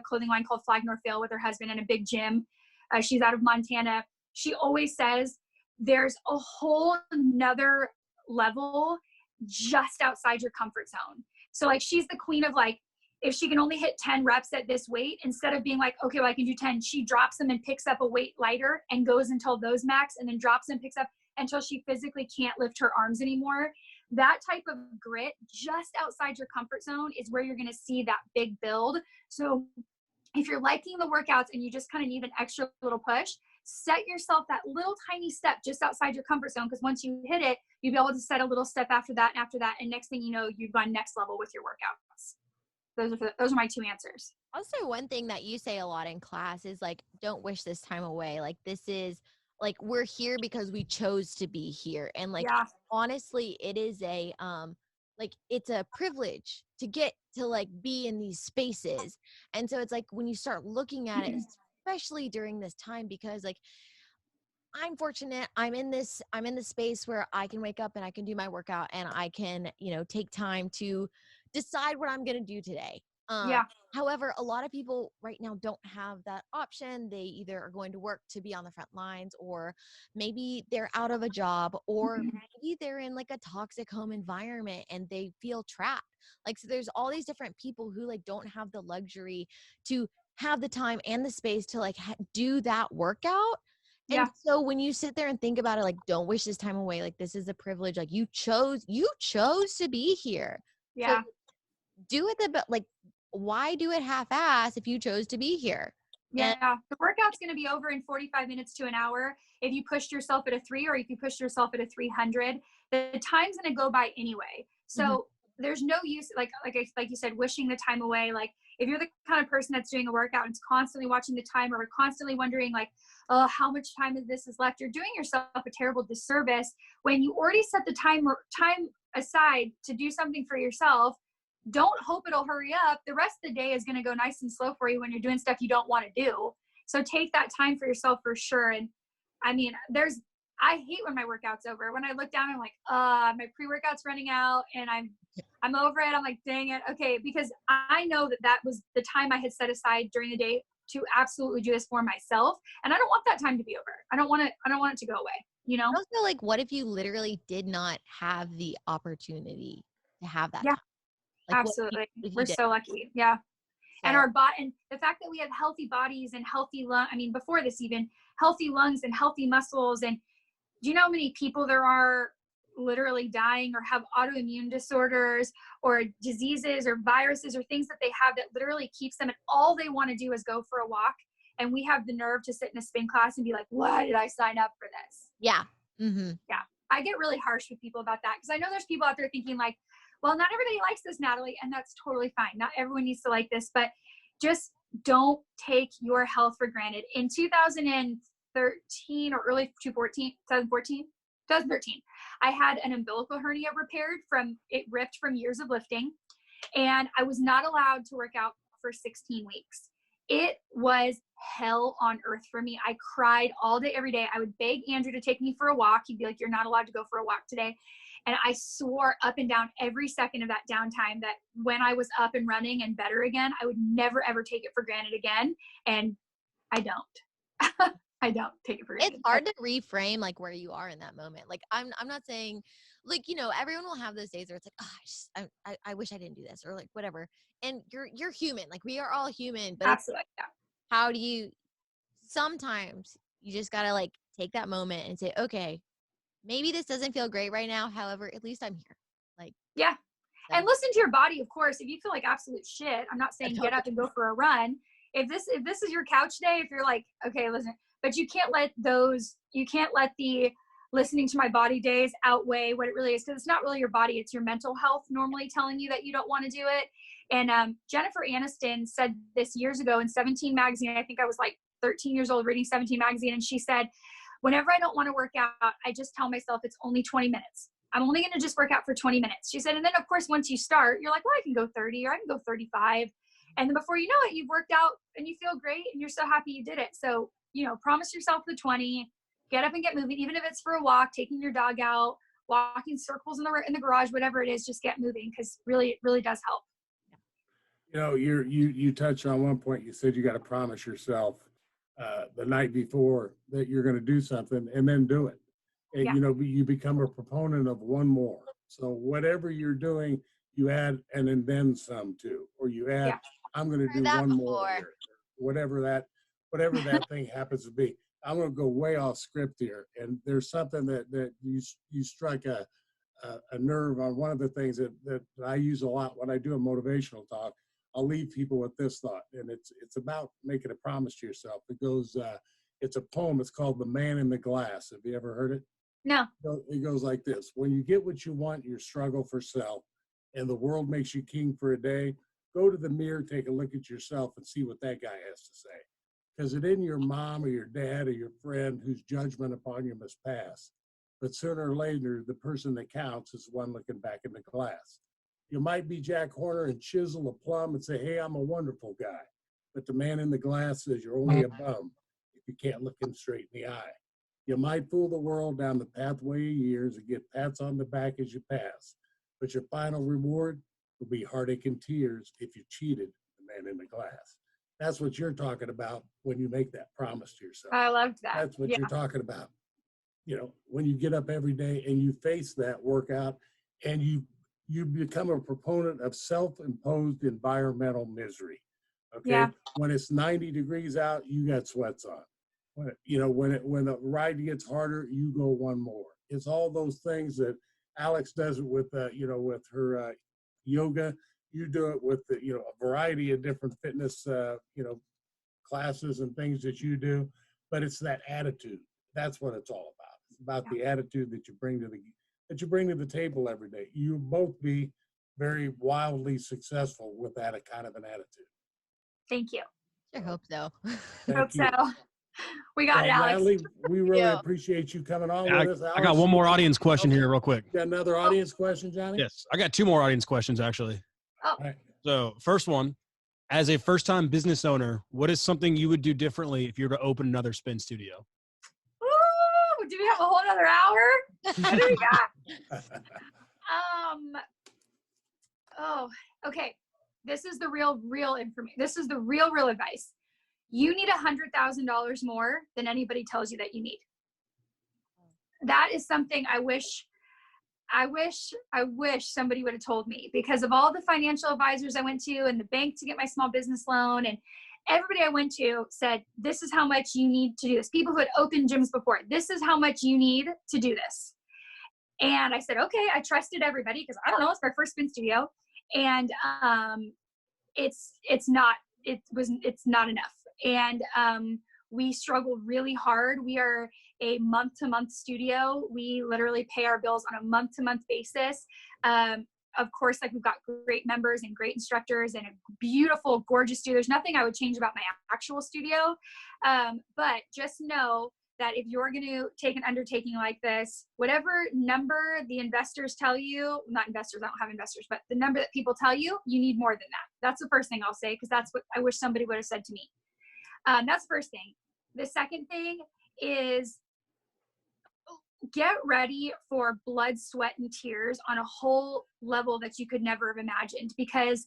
clothing line called Flag Nor Fail with her husband in a big gym. She's out of Montana. She always says there's a whole nother level just outside your comfort zone. So like, she's the queen of like, if she can only hit 10 reps at this weight, instead of being like, okay, well, I can do 10, she drops them and picks up a weight lighter and goes until those max, and then drops and picks up until she physically can't lift her arms anymore. That type of grit just outside your comfort zone is where you're going to see that big build. So if you're liking the workouts and you just kind of need an extra little push, set yourself that little tiny step just outside your comfort zone, because once you hit it, you'll be able to set a little step after that and after that, and next thing you know, you've gone next level with your workouts. Those are my two answers. Also, one thing that you say a lot in class is like, don't wish this time away. Like, this is like, we're here because we chose to be here. And like, Yeah. honestly, it is a, like, it's a privilege to get to like be in these spaces. And so it's like, when you start looking at it, especially during this time, because like, I'm fortunate. I'm in this space where I can wake up and I can do my workout, and I can, take time to decide what I'm going to do today. Yeah. However, a lot of people right now don't have that option. They either are going to work to be on the front lines, or maybe they're out of a job, or maybe they're in like a toxic home environment and they feel trapped. Like, so there's all these different people who like don't have the luxury to have the time and the space to like do that workout. And so when you sit there and think about it, like, don't wish this time away. Like, this is a privilege. Like, you chose to be here. Yeah. So do it like, why do it half-ass if you chose to be here? Yeah. And the workout's going to be over in 45 minutes to an hour. If you pushed yourself at a 3, or if you pushed yourself at a 300, the time's going to go by anyway. So there's no use, like you said, wishing the time away. Like, if you're the kind of person that's doing a workout and is constantly watching the timer, or constantly wondering like, oh, how much time of this is left, you're doing yourself a terrible disservice. When you already set the time aside to do something for yourself, don't hope it'll hurry up. The rest of the day is going to go nice and slow for you when you're doing stuff you don't want to do. So take that time for yourself for sure. And I mean, I hate when my workout's over. When I look down, I'm like, my pre-workout's running out, and I'm over it. I'm like, dang it. Okay. Because I know that was the time I had set aside during the day to absolutely do this for myself. And I don't want that time to be over. I don't want it to go away, Also, like, what if you literally did not have the opportunity to have that time? Like, absolutely. We're so lucky. Yeah. So. And and the fact that we have healthy bodies and healthy before this, even healthy lungs and healthy muscles. And do you know how many people there are literally dying or have autoimmune disorders or diseases or viruses or things that they have that literally keeps them, and all they want to do is go for a walk. And we have the nerve to sit in a spin class and be like, why did I sign up for this? Yeah. Yeah. I get really harsh with people about that, because I know there's people out there thinking like, well, not everybody likes this, Natalie, and that's totally fine. Not everyone needs to like this, but just don't take your health for granted. In 2013 or early 2013, I had an umbilical hernia repaired it ripped from years of lifting, and I was not allowed to work out for 16 weeks. It was hell on earth for me. I cried all day, every day. I would beg Andrew to take me for a walk. He'd be like, you're not allowed to go for a walk today. And I swore up and down every second of that downtime that when I was up and running and better again, I would never, ever take it for granted again. And I don't. I don't take it for granted. It's hard to reframe like where you are in that moment. Like, I'm not saying like, everyone will have those days where it's like, oh, I wish I didn't do this, or like whatever. And you're human. Like, we are all human, but absolutely. How do you, sometimes you just got to like take that moment and say, okay, maybe this doesn't feel great right now. However, at least I'm here. Like, yeah. So. And listen to your body, of course. If you feel like absolute shit, I'm not saying get up and go for a run. If this is your couch day, if you're like, okay, listen, but you can't let the listening to my body days outweigh what it really is. Because it's not really your body. It's your mental health normally telling you that you don't want to do it. And Jennifer Aniston said this years ago in 17 magazine. I think I was like 13 years old reading 17 magazine. And she said, whenever I don't want to work out, I just tell myself it's only 20 minutes. I'm only going to just work out for 20 minutes. She said, and then of course, once you start, you're like, well, I can go 30 or I can go 35. And then before you know it, you've worked out and you feel great and you're so happy you did it. So, promise yourself the 20, get up and get moving, even if it's for a walk, taking your dog out, walking circles in the garage, whatever it is, just get moving, because really, it really does help. You touched on one point. You said you got to promise yourself the night before that you're going to do something, and then do it. And, Yeah. You become a proponent of one more. So whatever you're doing, you add and then some too, or you add, Yeah. I'm going to do that one more before. here, whatever that thing happens to be. I'm going to go way off script here. And there's something that you strike a nerve on. One of the things that I use a lot when I do a motivational talk, I'll leave people with this thought, and it's about making a promise to yourself. It goes, it's a poem. It's called "The Man in the Glass." Have you ever heard it? No. It goes like this: when you get what you want, you struggle for self, and the world makes you king for a day. Go to the mirror, take a look at yourself, and see what that guy has to say. Because it isn't your mom or your dad or your friend whose judgment upon you must pass. But sooner or later, the person that counts is one looking back in the glass. You might be Jack Horner and chisel a plum and say, hey, I'm a wonderful guy. But the man in the glass says you're only a bum if you can't look him straight in the eye. You might fool the world down the pathway of years and get pats on the back as you pass. But your final reward will be heartache and tears if you cheated the man in the glass. That's what you're talking about when you make that promise to yourself. I loved that. That's what you're talking about. When you get up every day and you face that workout and you become a proponent of self-imposed environmental misery. Okay. Yeah. When it's 90 degrees out, you got sweats on. When the ride gets harder, you go one more. It's all those things that Alex does it with, with her yoga. You do it with a variety of different fitness, classes and things that you do. But it's that attitude. That's what it's all about. It's about the attitude that you bring to the table every day. You'll both be very wildly successful with that kind of an attitude. Thank you. I hope so. Hope so. We got it, Alex. Natalie, we really appreciate you coming on with us. Alex, I got one more audience question here real quick. Got another audience question, Johnny? Yes, I got two more audience questions, actually. Oh. Right. So first one, as a first-time business owner, what is something you would do differently if you were to open another spin studio? Ooh, do we have a whole other hour? What do we got? Oh, okay. This is the real information. This is the real advice. You need $100,000 more than anybody tells you that you need. That is something I wish somebody would have told me, because of all the financial advisors I went to and the bank to get my small business loan, and everybody I went to said, this is how much you need to do this. People who had opened gyms before, this is how much you need to do this. And I said, okay, I trusted everybody because I don't know, it's my first spin studio. And it's not enough. And we struggled really hard. We are a month-to-month studio. We literally pay our bills on a month-to-month basis. Of course, we've got great members and great instructors and a beautiful, gorgeous studio. There's nothing I would change about my actual studio. But just know that if you're going to take an undertaking like this, whatever number the investors tell you, not investors, I don't have investors, but the number that people tell you, you need more than that. That's the first thing I'll say, because that's what I wish somebody would have said to me. That's the first thing. The second thing is get ready for blood, sweat, and tears on a whole level that you could never have imagined, because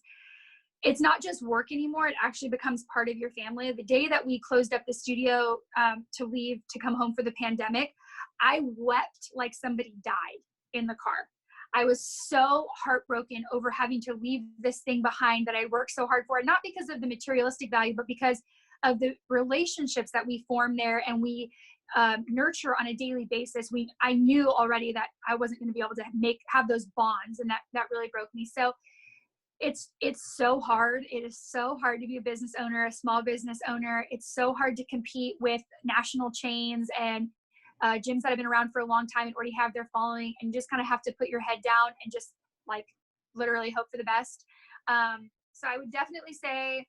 it's not just work anymore. It actually becomes part of your family. The day that we closed up the studio to leave to come home for the pandemic, I wept like somebody died in the car. I was so heartbroken over having to leave this thing behind that I worked so hard for, not because of the materialistic value, but because of the relationships that we form there and we nurture on a daily basis. I knew already that I wasn't going to be able to have those bonds, and that really broke me. So it's so hard. It is so hard to be a business owner, a small business owner. It's so hard to compete with national chains and gyms that have been around for a long time and already have their following, and just kind of have to put your head down and just literally hope for the best. So I would definitely say,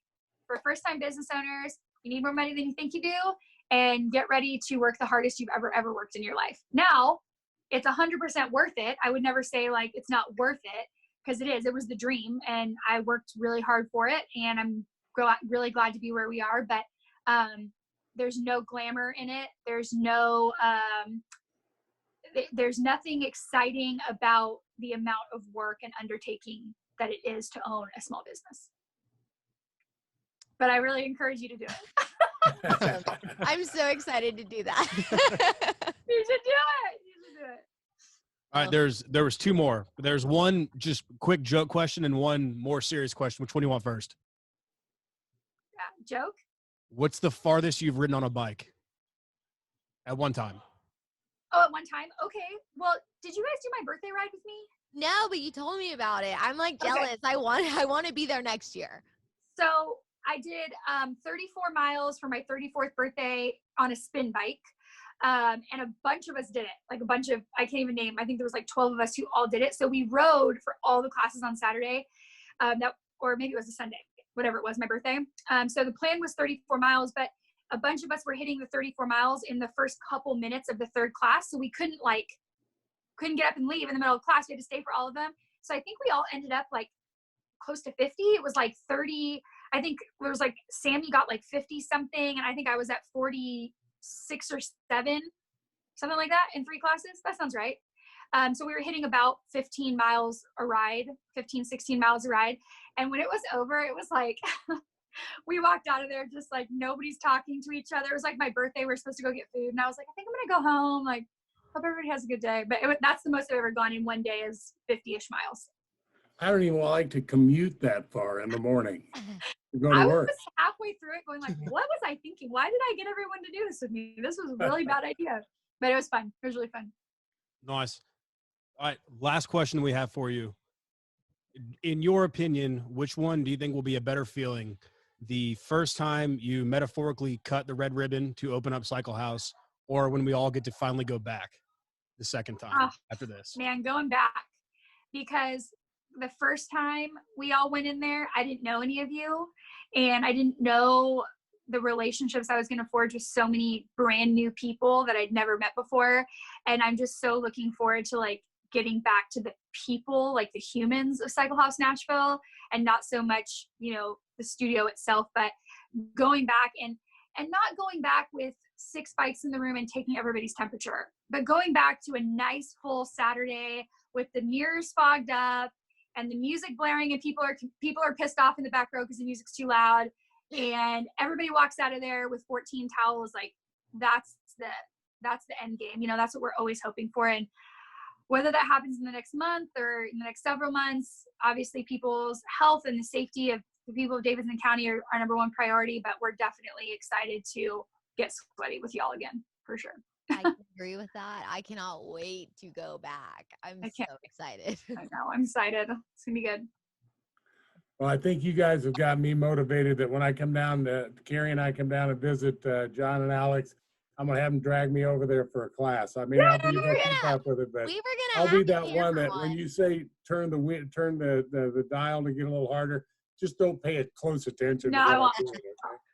for first-time business owners, you need more money than you think you do, and get ready to work the hardest you've ever worked in your life. Now, it's 100% worth it. I would never say it's not worth it, because it was the dream, and I worked really hard for it, and I'm really glad to be where we are. But there's no glamour in it. There's nothing exciting about the amount of work and undertaking that it is to own a small business. But I really encourage you to do it. Awesome. I'm so excited to do that. You should do it. All right, there was two more. There's one just quick joke question and one more serious question. Which one do you want first? Yeah, joke? What's the farthest you've ridden on a bike at one time? Oh, at one time? Okay. Well, did you guys do my birthday ride with me? No, but you told me about it. I'm like jealous. Okay. I want to be there next year. So I did 34 miles for my 34th birthday on a spin bike. And a bunch of us did it. Like I can't even name. I think there was like 12 of us who all did it. So we rode for all the classes on Saturday. Or maybe it was a Sunday, whatever it was, my birthday. So the plan was 34 miles, but a bunch of us were hitting the 34 miles in the first couple minutes of the third class. So we couldn't get up and leave in the middle of class. We had to stay for all of them. So I think we all ended up like close to 50. It was like 30. I think it was like Sammy got like 50 something. And I think I was at 46 or 7, something like that in 3 classes. That sounds right. So we were hitting about 15 miles a ride, 15, 16 miles a ride. And when it was over, it was like, we walked out of there just like nobody's talking to each other. It was like my birthday. We were supposed to go get food. And I was like, I think I'm going to go home. Like, hope everybody has a good day. But that's the most I've ever gone in one day is 50-ish miles. I don't even like to commute that far in the morning to go to work. I was halfway through it going like, what was I thinking? Why did I get everyone to do this with me? This was a really bad idea. But it was fun. It was really fun. Nice. All right, last question we have for you. In your opinion, which one do you think will be a better feeling? The first time you metaphorically cut the red ribbon to open up Cycle House, or when we all get to finally go back the second time after this? Man, going back. Because the first time we all went in there, I didn't know any of you, and I didn't know the relationships I was going to forge with so many brand new people that I'd never met before. And I'm just so looking forward to like getting back to the people, like the humans of Cycle House Nashville, and not so much, the studio itself, but going back and not going back with 6 bikes in the room and taking everybody's temperature, but going back to a nice full Saturday with the mirrors fogged up and the music blaring, and people are pissed off in the back row because the music's too loud, and everybody walks out of there with 14 towels. Like that's the end game. That's what we're always hoping for. And whether that happens in the next month or in the next several months, obviously people's health and the safety of the people of Davidson County are our number one priority, but we're definitely excited to get sweaty with y'all again, for sure. I can agree with that. I cannot wait to go back. I'm so excited. I know, I'm excited. It's gonna be good. Well, I think you guys have got me motivated that when I come down Carrie and I come down and visit John and Alex, I'm going to have them drag me over there for a class. I mean, I'll be able to keep up with it, but I'll be that one that when you say turn the dial to get a little harder, just don't pay it close attention. No, I won't.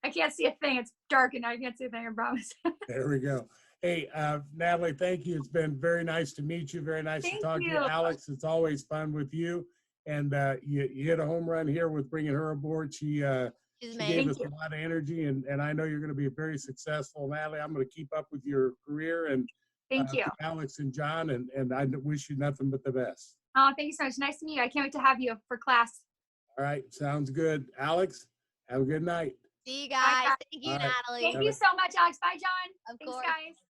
I can't see a thing. It's dark and I can't see a thing, I promise. There we go. Hey, Natalie, thank you. It's been very nice to meet you. Very nice to talk to you. Alex, it's always fun with you. And you hit a home run here with bringing her aboard. She gave us a lot of energy, and I know you're going to be very successful, Natalie. I'm going to keep up with your career, and thank you, Alex and John, and I wish you nothing but the best. Oh, thank you so much. Nice to meet you. I can't wait to have you for class. All right, sounds good. Alex, have a good night. See you guys. Bye, thank you, Natalie. Thank you so much, Alex. Bye, John. Of Thanks, course. guys.